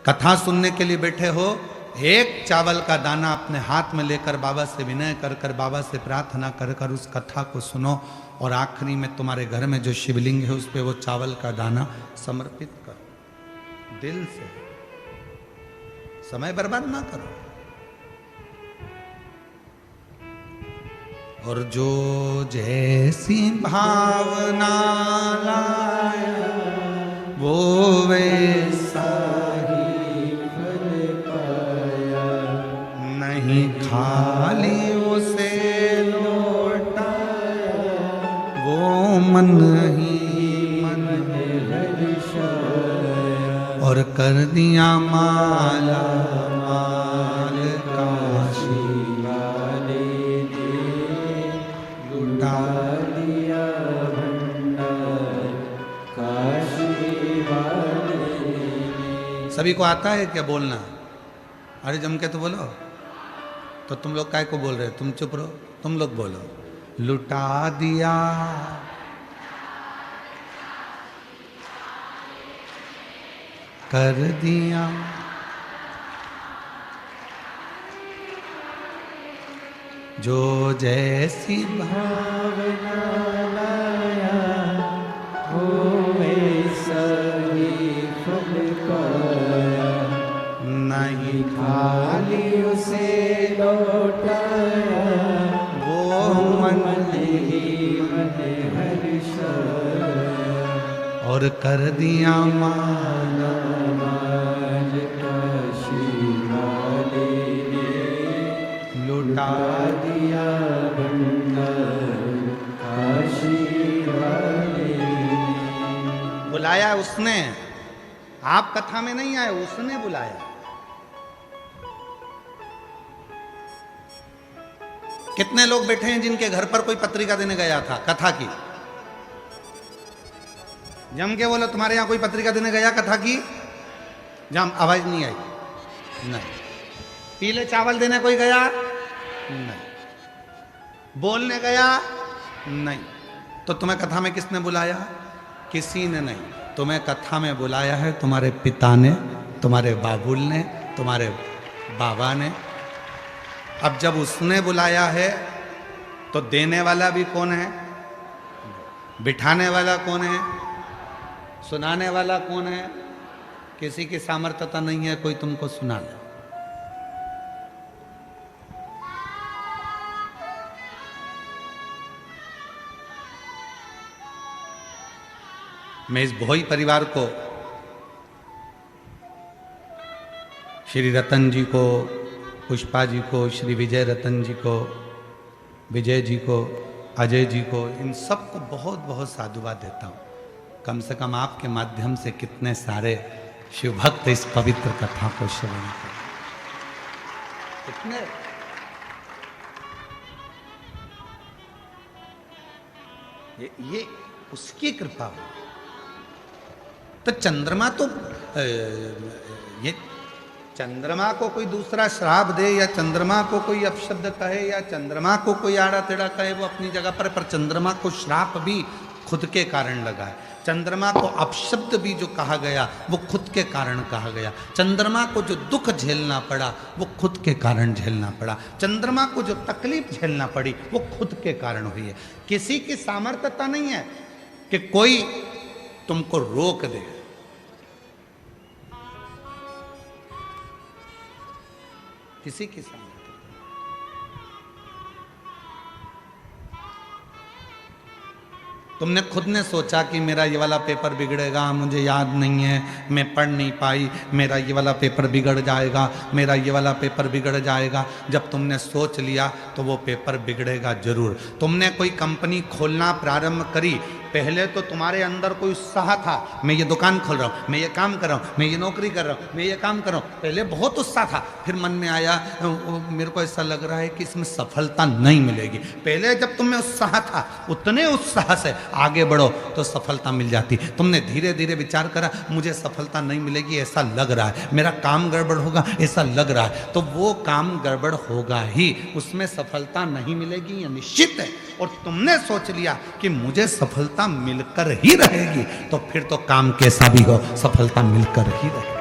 कथा सुनने के लिए बैठे हो, एक चावल का दाना अपने हाथ में लेकर बाबा से विनय कर कर, बाबा से प्रार्थना कर कर उस कथा को सुनो, और आखिरी में तुम्हारे घर में जो शिवलिंग है उस पे वो चावल का दाना समर्पित करो, दिल से, समय बर्बाद ना करो। और जो जैसी भावना लाया वो वैसा ही फल पाया, नहीं खाली उसे लौटाया, वो मन ही मन हर्षाया, और कर दिया माला माल काशी वाले ने लुटा दिया भंडार, काशी वाले ने। सभी को आता है क्या बोलना? अरे जम के तो बोलो। तो तुम लोग काय को बोल रहे हो? तुम चुप रहो, तुम लोग बोलो। लुटा दिया कर दिया जो जैसी भावना लाया वो वैसा ही फल पाया, नहीं खाली उसे लौटाया, वो मन ही मन हर्षाया, और कर दिया माला माल काशी वाले ने लुटा दिया भंडार, काशी वाले ने। बुलाया उसने, आप कथा में नहीं आए, उसने बुलाया। कितने लोग बैठे हैं जिनके घर पर कोई पत्रिका देने गया था कथा की? जम के बोलो, तुम्हारे यहां कोई पत्रिका देने गया कथा की? जम आवाज नहीं आई? नहीं। पीले चावल देने कोई गया? नहीं। बोलने गया? नहीं। तो तुम्हें कथा में किसने बुलाया? किसी ने नहीं। तुम्हें कथा में बुलाया है तुम्हारे पिता ने, तुम्हारे बाबुल ने, तुम्हारे बाबा ने। अब जब उसने बुलाया है तो देने वाला भी कौन है? बिठाने वाला कौन है? सुनाने वाला कौन है? किसी की सामर्थ्यता नहीं है कोई तुमको सुनाना। मैं इस भोई परिवार को श्री रतन जी को, पुष्पा जी को, श्री विजय रतन जी को, विजय जी को, अजय जी को, इन सबको बहुत बहुत साधुवाद देता हूँ। कम से कम आपके माध्यम से कितने सारे शिव भक्त इस पवित्र कथा को श्रवण करें। कितने ये उसकी कृपा हो। तो चंद्रमा तो ये चंद्रमा को कोई दूसरा श्राप दे या चंद्रमा को कोई अपशब्द कहे या चंद्रमा को कोई आड़ा टेढ़ा कहे, वो अपनी जगह पर चंद्रमा को श्राप भी खुद के कारण लगा है। चंद्रमा को अपशब्द भी जो कहा गया वो खुद के कारण कहा गया। चंद्रमा को जो दुख झेलना पड़ा वो खुद के कारण झेलना पड़ा। चंद्रमा को जो तकलीफ झेलना पड़ी वो खुद के कारण हुई है। किसी की सामर्थ्यता नहीं है कि कोई तुमको रोक दे। किसी की सामर्थ्य तुमने खुद ने सोचा कि मेरा ये वाला पेपर बिगड़ेगा, मुझे याद नहीं है, मैं पढ़ नहीं पाई, मेरा ये वाला पेपर बिगड़ जाएगा, मेरा ये वाला पेपर बिगड़ जाएगा। जब तुमने सोच लिया तो वो पेपर बिगड़ेगा जरूर। तुमने कोई कंपनी खोलना प्रारंभ करी, पहले तो तुम्हारे अंदर कोई उत्साह था, मैं ये दुकान खोल रहा हूँ, मैं ये काम कर रहा हूँ, मैं ये नौकरी कर रहा हूँ, मैं ये काम कर रहा हूँ, पहले बहुत उत्साह था। फिर मन में आया मेरे को ऐसा लग रहा है कि इसमें सफलता नहीं मिलेगी। पहले जब तुम्हें उत्साह था, उतने उत्साह से आगे बढ़ो तो सफलता मिल जाती। तुमने धीरे धीरे विचार करा मुझे सफलता नहीं मिलेगी, ऐसा लग रहा है, मेरा काम गड़बड़ होगा ऐसा लग रहा है, तो वो काम गड़बड़ होगा ही, उसमें सफलता नहीं मिलेगी, ये निश्चित है। और तुमने सोच लिया कि मुझे सफलता मिलकर ही रहेगी, तो फिर तो काम कैसा भी हो सफलता मिलकर ही रहेगी।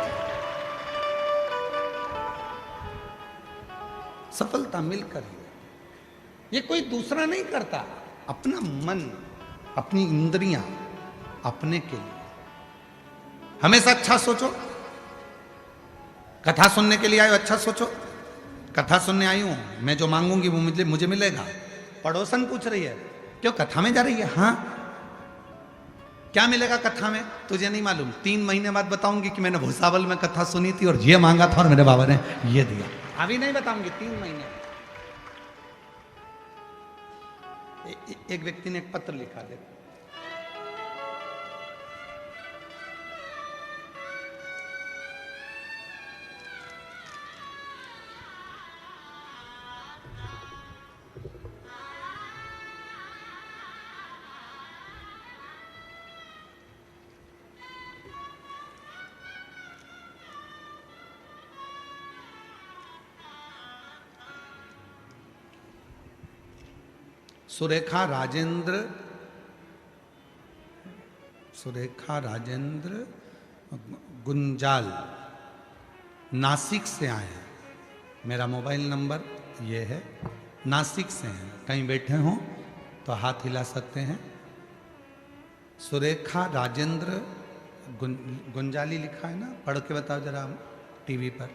सफलता मिलकर ही, ये कोई दूसरा नहीं करता, अपना मन, अपनी इंद्रियां, अपने के लिए। हमेशा अच्छा सोचो। कथा सुनने के लिए आए हो, अच्छा सोचो। कथा सुनने आई हूं, मैं जो मांगूंगी वो मुझे मिलेगा। पड़ोसन पूछ रही है क्यों कथा में जा रही है? हाँ, क्या मिलेगा कथा में? तुझे नहीं मालूम, 3 महीने बाद बताऊंगी कि मैंने भूसावल में कथा सुनी थी और ये मांगा था और मेरे बाबा ने ये दिया। अभी नहीं बताऊंगी, 3 महीने। एक व्यक्ति ने एक पत्र लिखा, देखो, सुरेखा राजेंद्र गुंजाल नासिक से आए हैं। मेरा मोबाइल नंबर ये है, नासिक से हैं। कहीं बैठे हों तो हाथ हिला सकते हैं। सुरेखा राजेंद्र गुंजाली लिखा है ना, पढ़ के बताओ जरा टीवी पर।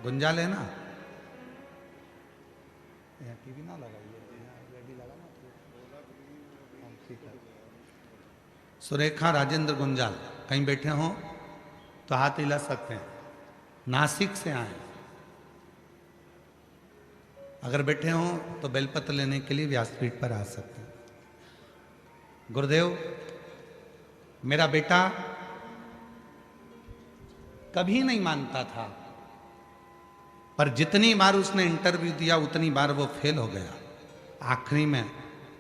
गुंजाल है ना? यहाँ टीवी ना लगाइए, सुरेखा राजेंद्र गुंजाल, कहीं बैठे हों तो हाथ हिला सकते हैं। नासिक से आए। अगर बैठे हों तो बेलपत्र लेने के लिए व्यासपीठ पर आ सकते हैं। गुरुदेव, मेरा बेटा कभी नहीं मानता था, पर जितनी बार उसने इंटरव्यू दिया उतनी बार वो फेल हो गया। आखिरी में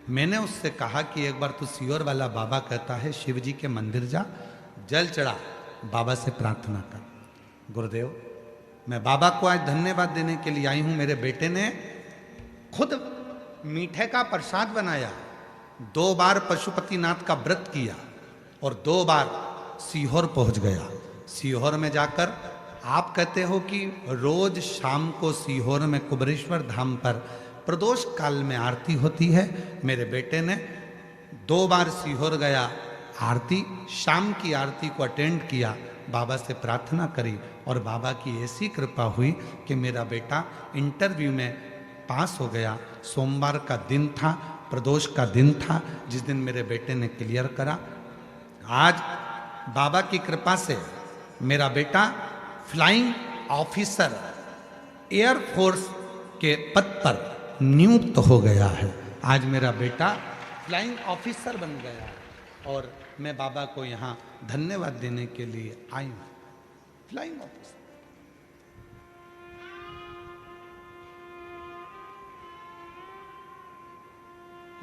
मैंने उससे कहा कि एक बार तू सीहोर वाला बाबा कहता है शिव जी के मंदिर जा, जल चढ़ा, बाबा से प्रार्थना कर। गुरुदेव, मैं बाबा को आज धन्यवाद देने के लिए आई हूं। मेरे बेटे ने खुद मीठे का प्रसाद बनाया, 2 बार पशुपतिनाथ का व्रत किया और 2 बार सीहोर पहुंच गया। सीहोर में जाकर आप कहते हो कि रोज शाम को सीहोर में कुबरेश्वर धाम पर प्रदोष काल में आरती होती है। मेरे बेटे ने 2 बार सीहोर गया, आरती, शाम की आरती को अटेंड किया, बाबा से प्रार्थना करी और बाबा की ऐसी कृपा हुई कि मेरा बेटा इंटरव्यू में पास हो गया। सोमवार का दिन था, प्रदोष का दिन था, जिस दिन मेरे बेटे ने क्लियर करा। आज बाबा की कृपा से मेरा बेटा फ्लाइंग ऑफिसर एयरफोर्स के पद पर नियुक्त हो गया है। आज मेरा बेटा फ्लाइंग ऑफिसर बन गया है और मैं बाबा को यहाँ धन्यवाद देने के लिए आई हूँ। Flying officer.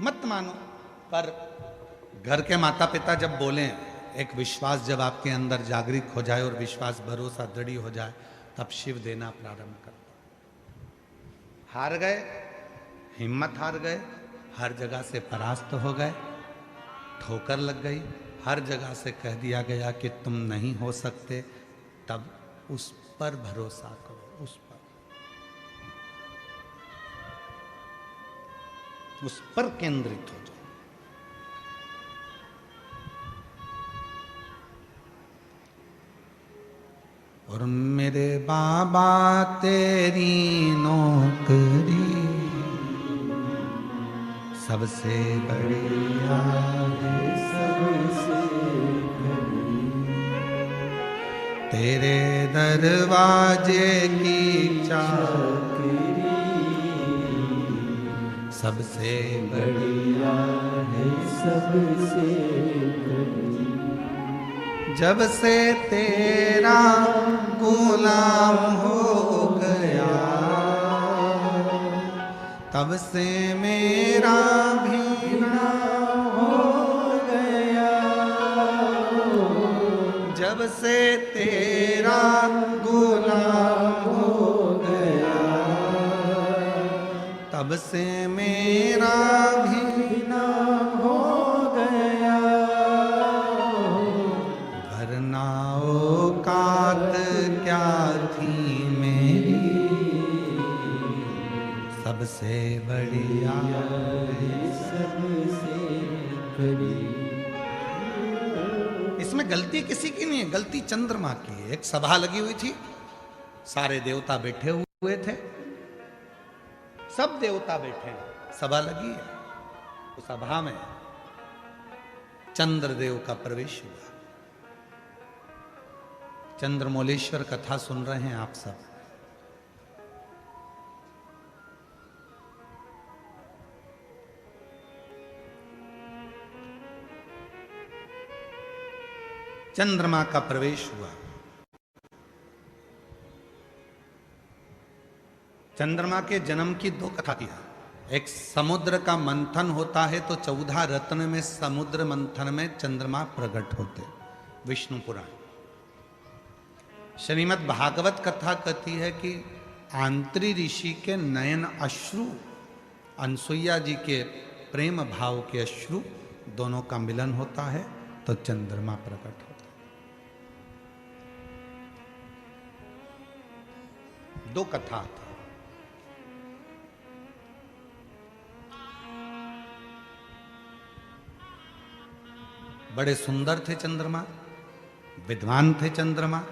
मत मानो, पर घर के माता पिता जब बोलें, एक विश्वास जब आपके अंदर जागृत हो जाए और विश्वास भरोसा दृढ़ हो जाए, तब शिव देना प्रारंभ कर। हार गए, हिम्मत हार गए, हर जगह से परास्त हो गए, ठोकर लग गई, हर जगह से कह दिया गया कि तुम नहीं हो सकते, तब उस पर भरोसा करो, उस पर केंद्रित हो जाओ। और मेरे बाबा तेरी नौकरी सबसे बढ़िया है, सबसे बड़ी तेरे दरवाजे की चाकरी सबसे बढ़िया है, सबसे बड़ी जब से तेरा गुलाम हो गया, तब से मेरा भी ना हो गया। जब से तेरा गुलाम हो गया, तब से मेरा भी ना हो गया। वरना औकात क्या थी मेरी, सबसे बढ़िया सबसे बड़ी। इसमें गलती किसी की नहीं है, गलती चंद्रमा की है। एक सभा लगी हुई थी, सारे देवता बैठे हुए थे, सब देवता बैठे हैं, सभा लगी है। तो सभा में चंद्रदेव का प्रवेश हुआ। चंद्रमौलेश्वर कथा सुन रहे हैं आप सब। चंद्रमा का प्रवेश हुआ। चंद्रमा के जन्म की दो कथा की है। एक समुद्र का मंथन होता है तो 14 रत्न में समुद्र मंथन में चंद्रमा प्रकट होते, विष्णु पुराण। श्रीमद् भागवत कथा कहती है कि आंत्री ऋषि के नयन अश्रु, अनसुईया जी के प्रेम भाव के अश्रु, दोनों का मिलन होता है तो चंद्रमा प्रकट होता है। दो कथा थी। बड़े सुंदर थे चंद्रमा, विद्वान थे चंद्रमा,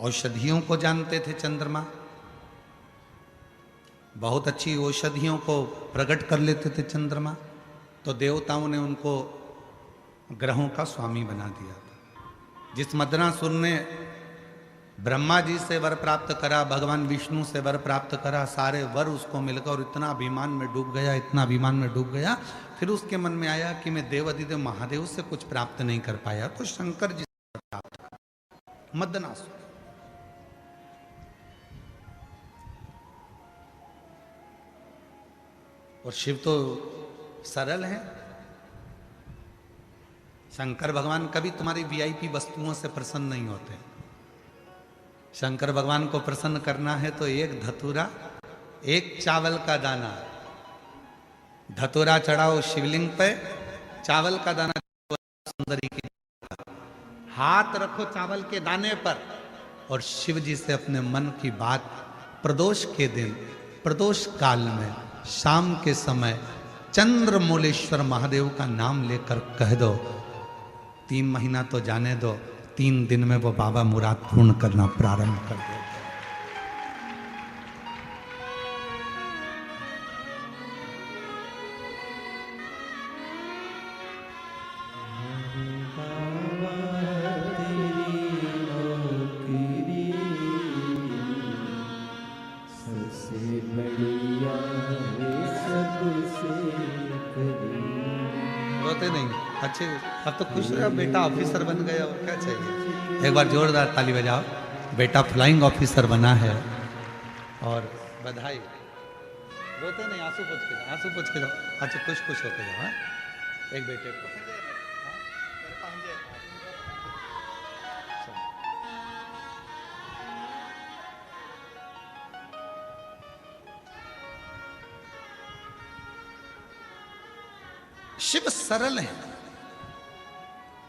औषधियों को जानते थे चंद्रमा, बहुत अच्छी औषधियों को प्रकट कर लेते थे चंद्रमा। तो देवताओं ने उनको ग्रहों का स्वामी बना दिया था। जिस मदनासुर ने ब्रह्मा जी से वर प्राप्त करा, भगवान विष्णु से वर प्राप्त करा, सारे वर उसको मिलकर और इतना अभिमान में डूब गया, इतना अभिमान में डूब गया। फिर उसके मन में आया कि मैं देव अधिदेव महादेव से कुछ प्राप्त नहीं कर पाया, तो शंकर जी से प्राप्त करा। मदनासुर और शिव तो सरल है। शंकर भगवान कभी तुम्हारी वीआईपी वस्तुओं से प्रसन्न नहीं होते। शंकर भगवान को प्रसन्न करना है तो एक धतूरा, एक चावल का दाना, धतूरा चढ़ाओ शिवलिंग पे, चावल का दाना सुंदरी की, हाथ रखो चावल के दाने पर और शिव जी से अपने मन की बात प्रदोष के दिन, प्रदोष काल में, शाम के समय चंद्रमौलेश्वर महादेव का नाम लेकर कह दो। 3 महीना तो जाने दो, 3 दिन में वो बाबा मुराद पूर्ण करना प्रारंभ कर दे। रोते नहीं, अच्छे। अब तो खुश रहो, बेटा ऑफिसर बन गया, और क्या चाहिए। एक बार जोरदार ताली बजाओ, बेटा फ्लाइंग ऑफिसर बना है, और बधाई। रोते नहीं, आंसू पोंछ के जाओ, आंसू पोंछ के जाओ। अच्छा, खुश खुश होके जाओ। हाँ? एक बेटे को शिव सरल है।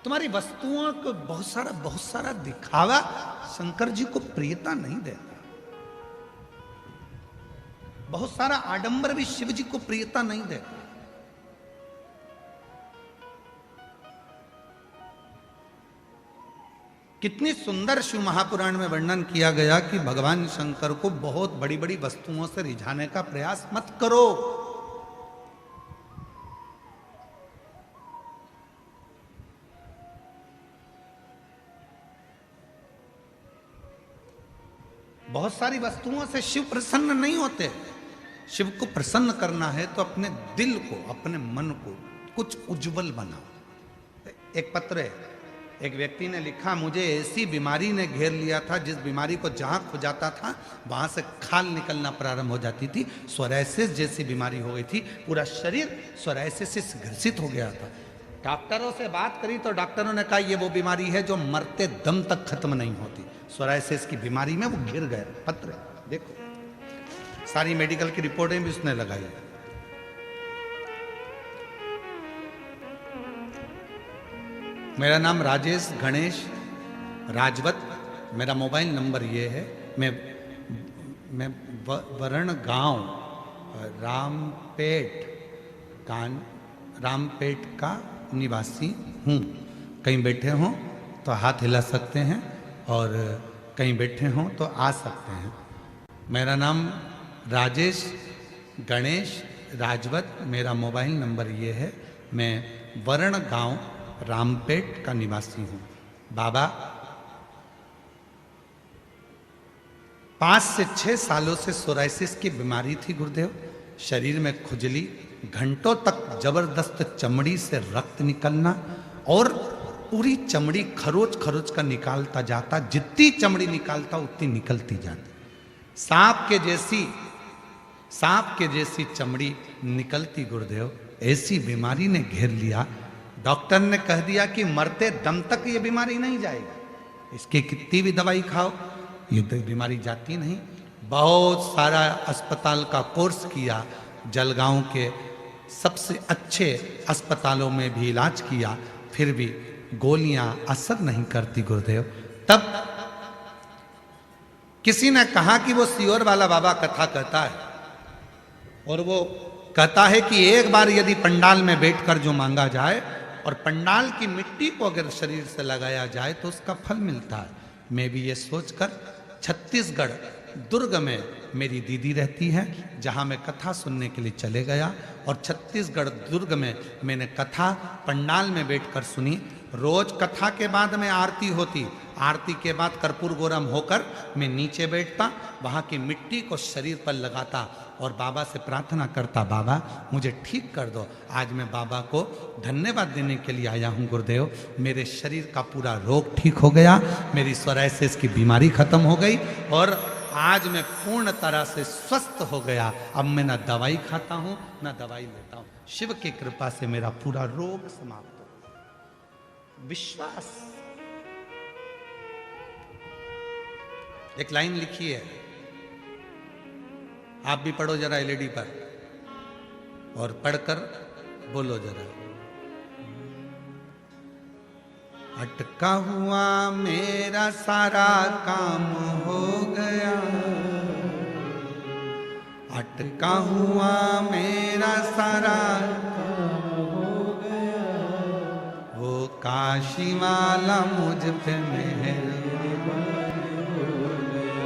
तुम्हारी वस्तुओं को बहुत सारा दिखावा शंकर जी को प्रियता नहीं देता। बहुत सारा आडंबर भी शिव जी को प्रियता नहीं देता। कितनी सुंदर शिव महापुराण में वर्णन किया गया कि भगवान शंकर को बहुत बड़ी बड़ी वस्तुओं से रिझाने का प्रयास मत करो। बहुत सारी वस्तुओं से शिव प्रसन्न नहीं होते। शिव को प्रसन्न करना है तो अपने दिल को, अपने मन को कुछ उज्जवल बनाओ। एक पत्र है, एक व्यक्ति ने लिखा, मुझे ऐसी बीमारी ने घेर लिया था जिस बीमारी को जहां खुजाता था वहां से खाल निकलना प्रारंभ हो जाती थी। सोरायसिस जैसी बीमारी हो गई थी, पूरा शरीर सोरायसिस से ग्रसित हो गया था। डॉक्टरों से बात करी तो डॉक्टरों ने कहा ये वो बीमारी है जो मरते दम तक खत्म नहीं होती। सोरायसिस की बीमारी में वो घिर गए। पत्र देखो, सारी मेडिकल की रिपोर्टें भी उसने लगाई। मेरा नाम राजेश गणेश राजवत, मेरा मोबाइल नंबर ये है। मैं वरण गांव रामपेट का निवासी हूँ। कहीं बैठे हों तो हाथ हिला सकते हैं, और कहीं बैठे हों तो आ सकते हैं। मेरा नाम राजेश गणेश राजवत, मेरा मोबाइल नंबर ये है। मैं वरण गांव रामपेट का निवासी हूँ। बाबा 5 से 6 सालों से सोरायसिस की बीमारी थी गुरुदेव। शरीर में खुजली, घंटों तक जबरदस्त चमड़ी से रक्त निकलना, और पूरी चमड़ी खरोच खरोच का निकालता जाता। जितनी चमड़ी निकालता उतनी निकलती जाती। सांप के जैसी चमड़ी निकलती गुरुदेव। ऐसी बीमारी ने घेर लिया। डॉक्टर ने कह दिया कि मरते दम तक ये बीमारी नहीं जाएगी, इसकी कितनी भी दवाई खाओ ये बीमारी जाती नहीं। बहुत सारा अस्पताल का कोर्स किया, जलगांव के सबसे अच्छे अस्पतालों में भी इलाज किया, फिर भी गोलियां असर नहीं करती गुरुदेव। तब किसी ने कहा कि वो सियोर वाला बाबा कथा कहता है, और वो कहता है कि एक बार यदि पंडाल में बैठकर जो मांगा जाए और पंडाल की मिट्टी को अगर शरीर से लगाया जाए तो उसका फल मिलता है। मैं भी ये सोचकर छत्तीसगढ़ दुर्ग में मेरी दीदी रहती है, जहाँ मैं कथा सुनने के लिए चले गया, और छत्तीसगढ़ दुर्ग में मैंने कथा पंडाल में बैठकर सुनी। रोज कथा के बाद में आरती होती, आरती के बाद कर्पूर गौरम होकर मैं नीचे बैठता, वहाँ की मिट्टी को शरीर पर लगाता और बाबा से प्रार्थना करता, बाबा मुझे ठीक कर दो। आज मैं बाबा को धन्यवाद देने के लिए आया हूँ गुरुदेव। मेरे शरीर का पूरा रोग ठीक हो गया, मेरी सोरायसिस की बीमारी खत्म हो गई, और आज मैं पूर्ण तरह से स्वस्थ हो गया। अब मैं ना दवाई खाता हूँ ना दवाई लेता हूँ। शिव की कृपा से मेरा पूरा रोग समाप्त हो गया। विश्वास। एक लाइन लिखी है, आप भी पढ़ो जरा एलईडी पर, और पढ़कर बोलो जरा। अटका हुआ मेरा सारा काम हो गया, अटका हुआ मेरा सारा काम हो गया, वो काशी वाला मुझ पे मेहरबान हो गया,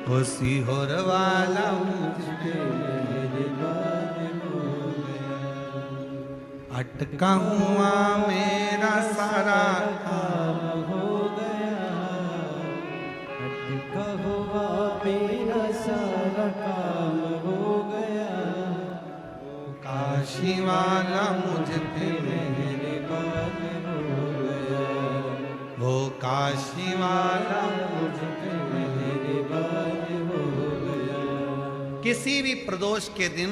वो सीहोर वाला मुझ पे मेहरबान हो गया। अटका हुआ मेरा सारा काम हो गया, अटका हुआ मेरा सारा काम हो गया, काशी वाला मुझ पे काशी वाला मुझ पे मेहरबान हो गया। किसी भी प्रदोष के दिन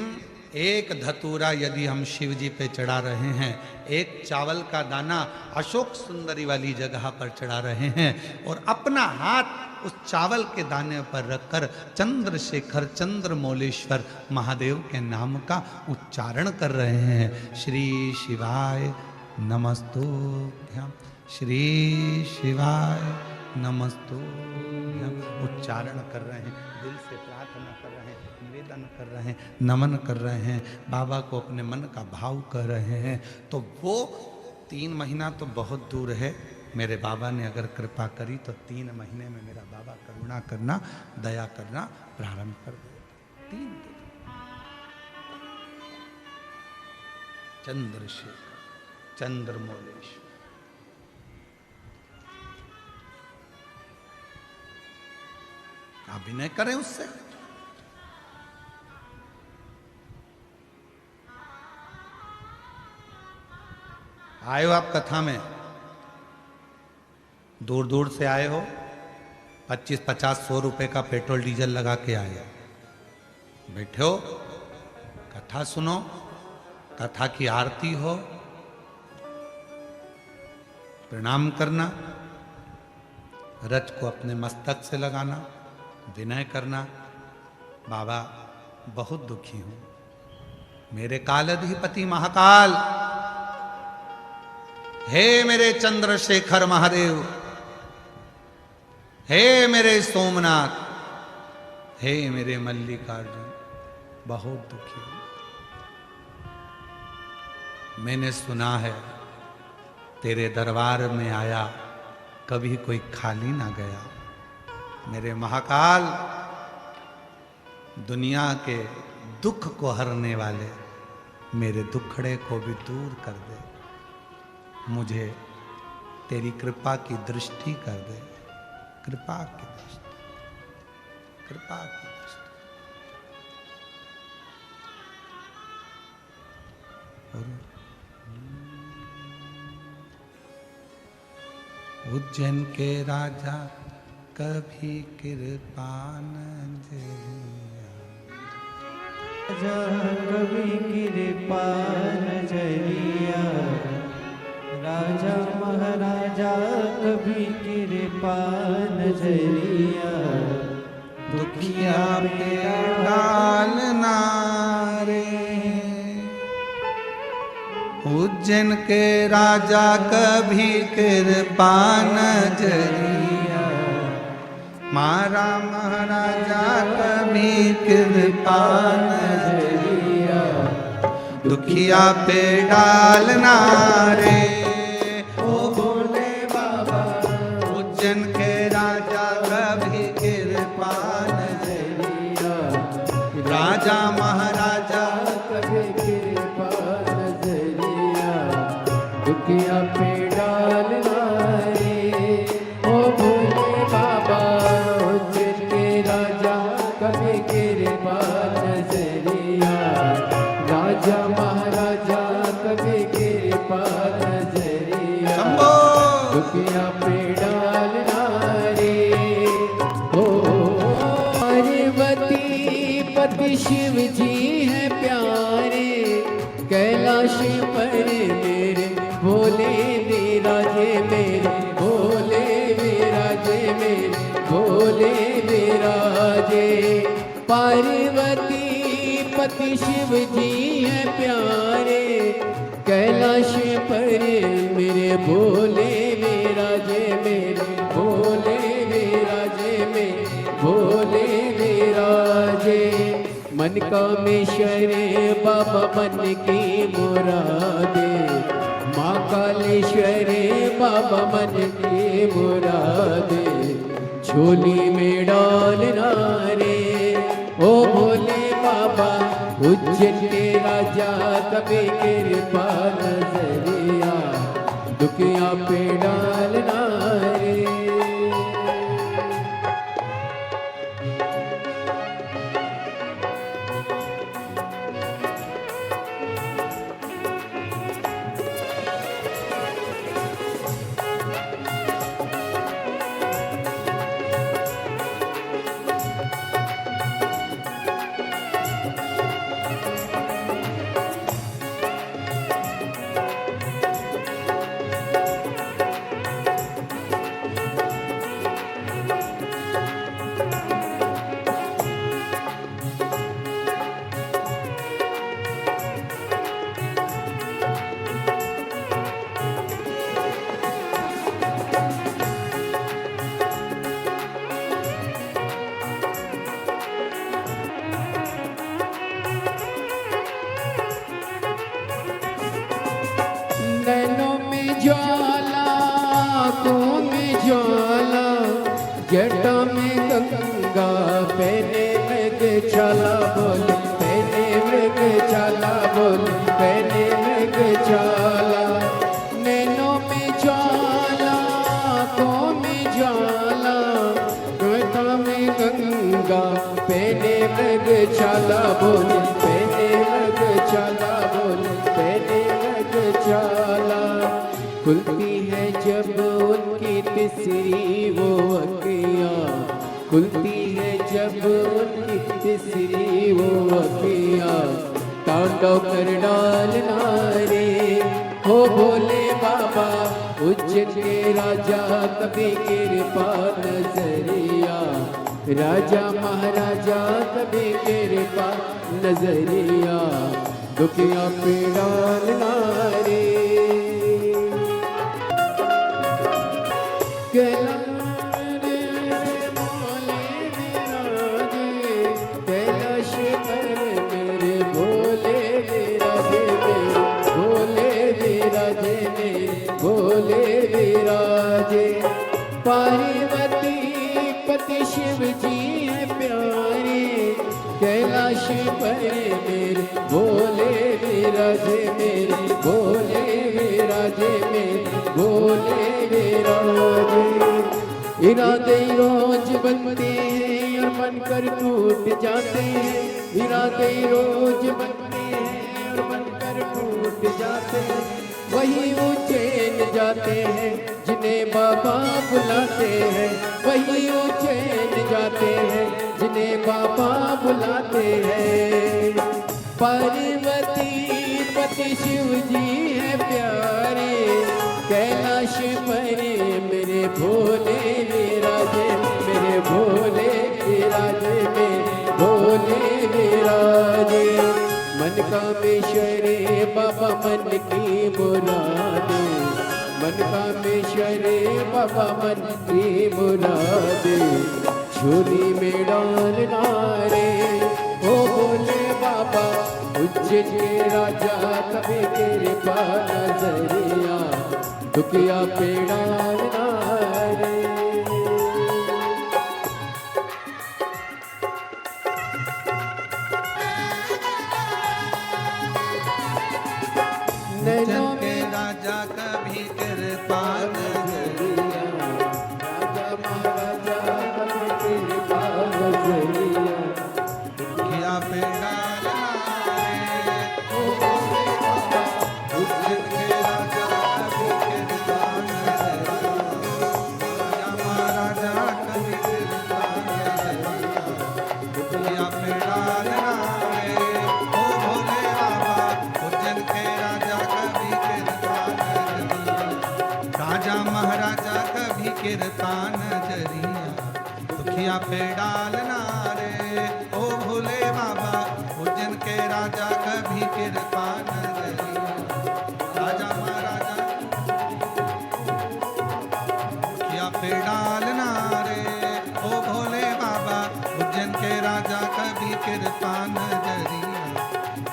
एक धतूरा यदि हम शिव जी पे चढ़ा रहे हैं, एक चावल का दाना अशोक सुंदरी वाली जगह पर चढ़ा रहे हैं और अपना हाथ उस चावल के दाने पर रखकर चंद्रशेखर चंद्रमौलेश्वर महादेव के नाम का उच्चारण कर रहे हैं। श्री शिवाय नमस्तुभ्यं, श्री शिवाय नमस्तुभ्यं उच्चारण कर रहे हैं, दिल से प्रार्थना कर रहे हैं, निवेदन कर रहे हैं, नमन कर रहे हैं, बाबा को अपने मन का भाव कर रहे हैं। तो वो 3 महीना तो बहुत दूर है, मेरे बाबा ने अगर कृपा करी तो 3 महीने में मेरा बाबा करुणा करना, दया करना प्रारंभ कर देगा। 3 दिन चंद्रशेखर चंद्रमौलेश्वर, अभिनय करें उससे। आए हो आप कथा में, दूर दूर से आए हो, 25, 50, 100 रुपए का पेट्रोल डीजल लगा के आए हो, बैठे हो, कथा सुनो, कथा की आरती हो, प्रणाम करना, रथ को अपने मस्तक से लगाना, विनय करना, बाबा बहुत दुखी हूं, मेरे कालाधिपति महाकाल, हे मेरे चंद्रशेखर महादेव, हे मेरे सोमनाथ, हे मेरे मल्लिकार्जुन, बहुत दुखी हूं। मैंने सुना है तेरे दरबार में आया कभी कोई खाली ना गया। मेरे महाकाल, दुनिया के दुख को हरने वाले मेरे दुखड़े को भी दूर कर दे, मुझे तेरी कृपा की दृष्टि कर दे, कृपा की दृष्टि, कृपा की दृष्टि। उज्जैन के राजा कभी कृपा न जरिया, राजा कभी कृपा नजरिया, राजा महाराजा कभी कृपा नजरिया, दुखिया पे डालना रे। उज्जैन के राजा कभी कृपा नजरिया, मारा महाराजा कभी कृपा नजरिया, दुखिया पे डालना रे। ओ भोले बाबा, उज्जैन के राजा कभी कृपा नजरिया, राजा महाराजा कभी कृपा नजरिया, दुखिया पे डालना रे। ओ भोले बाबा, उज्जैन के राजा कभी कृपा नजरिया, राजा महाराजा कभी कृपा नजरिया, शंभो दुखिया पे डालना रे। ओ पार्वती पति शिव जी है प्यारे, कैलाश पर मेरे भोले विराजे, मेरे भोले विराजे, मेरे भोले विराजे। पार्वती पति शिव जी है प्यारे, कैलाश पर मेरे भोले विराजे, मेरे भोले विराजे, मेरे भोले विराजे। मन का मेश्वरे बाबा मन की मुरादे, माँ कालेश्वरे बाबा मन की मुरादे, झोली में डालना रे। ओ भोले बाबा, उज्जैन के राजा कभी कृपा नजरिया, दुखिया पे डालना रे। जटा में गंगा पहने मृग छाला बोले, पहने मृग छाला बोले, पहने मृग छाला। नैनों में ज्वाला, आँखों में ज्वाला, जटा में गंगा पहने मृग छाला बोले, पहने मृग छाला बोले, पहने मृग छाला। खुलती है जब उनकी तीसरी वो अखियाँ, खुलती है जब उनकी तीसरी वो अखियाँ, तांडव कर डालना रे हो भोले बाबा। उज्जैन के राजा कभी कृपा नजरिया, राजा महाराजा कभी कृपा नजरिया, दुखिया पे डालना रे। कैलाश पर मेरे भोले विराजे, भोले विराजे, भोले विराजे। पार्वती पति शिव जी है प्यारे, कैलाश पर मेरे भोले विराजे, मेरे भोले विराजे, मेरे भोले विराजे। इरादे रोज बनते हैं और बनकर टूट जाते हैं, इरादे रोज बनते हैं और बनकर टूट जाते हैं। वही उज्जैन जाते हैं जिन्हें बाबा बुलाते हैं, वही उज्जैन जाते हैं जिन्हें बाबा बुलाते हैं। पार्वती पति शिव जी है प्यारे, कैलाश पर मेरे भोले विराजे, मेरे भोले विराजे, मेरे भोले विराजे। मन का मेश्वरे बाबा मन की मुरादे, मन का मेश्वरे बाबा मन की मुरादे, झोली में डालना रे ओ भोले बाबा। उज्जैन के राजा कभी कृपा नजरिया, दुखिया पे डालना रे। नैनों के राजा कभी कृपा नजरिया, राजा महाराजा कभी कृपा नजरिया, दुखिया पे डालना रे ओ भोले बाबा। उज्जैन के राजा कभी कृपा नजरिया, राजा महाराजा कभी कृपा नजरिया, दुखिया पे डालना रे ओ भोले बाबा। उज्जैन के राजा कभी कृपा नजरिया, राजा महाराजा कभी कृपा नजरिया, दुखिया पे डालना रे ओ भोले बाबा। उज्जैन के राजा कभी कृपा नजरिया, राजा महाराजा दुखिया पे डालना रे ओ भोले बाबा। उज्जैन के राजा कभी कृपा नजरिया,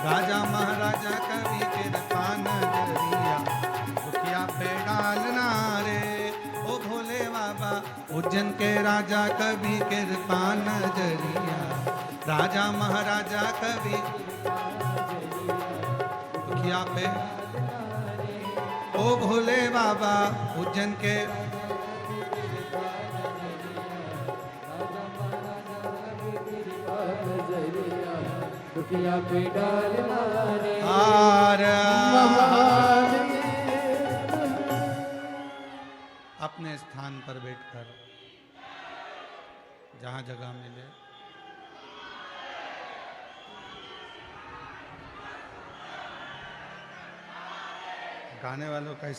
राजा महाराजा कभी कृपा नजरिया, दुखिया पे डालना रे ओ भोले बाबा। उज्जैन के राजा कभी कृपा नजरिया, राजा महाराजा कभी दुखिया पे ओ भोले बाबा। उज्जैन के दुखिया पे डालना रे अपने स्थान पर बैठकर जहां जगह मिले गाने वालों का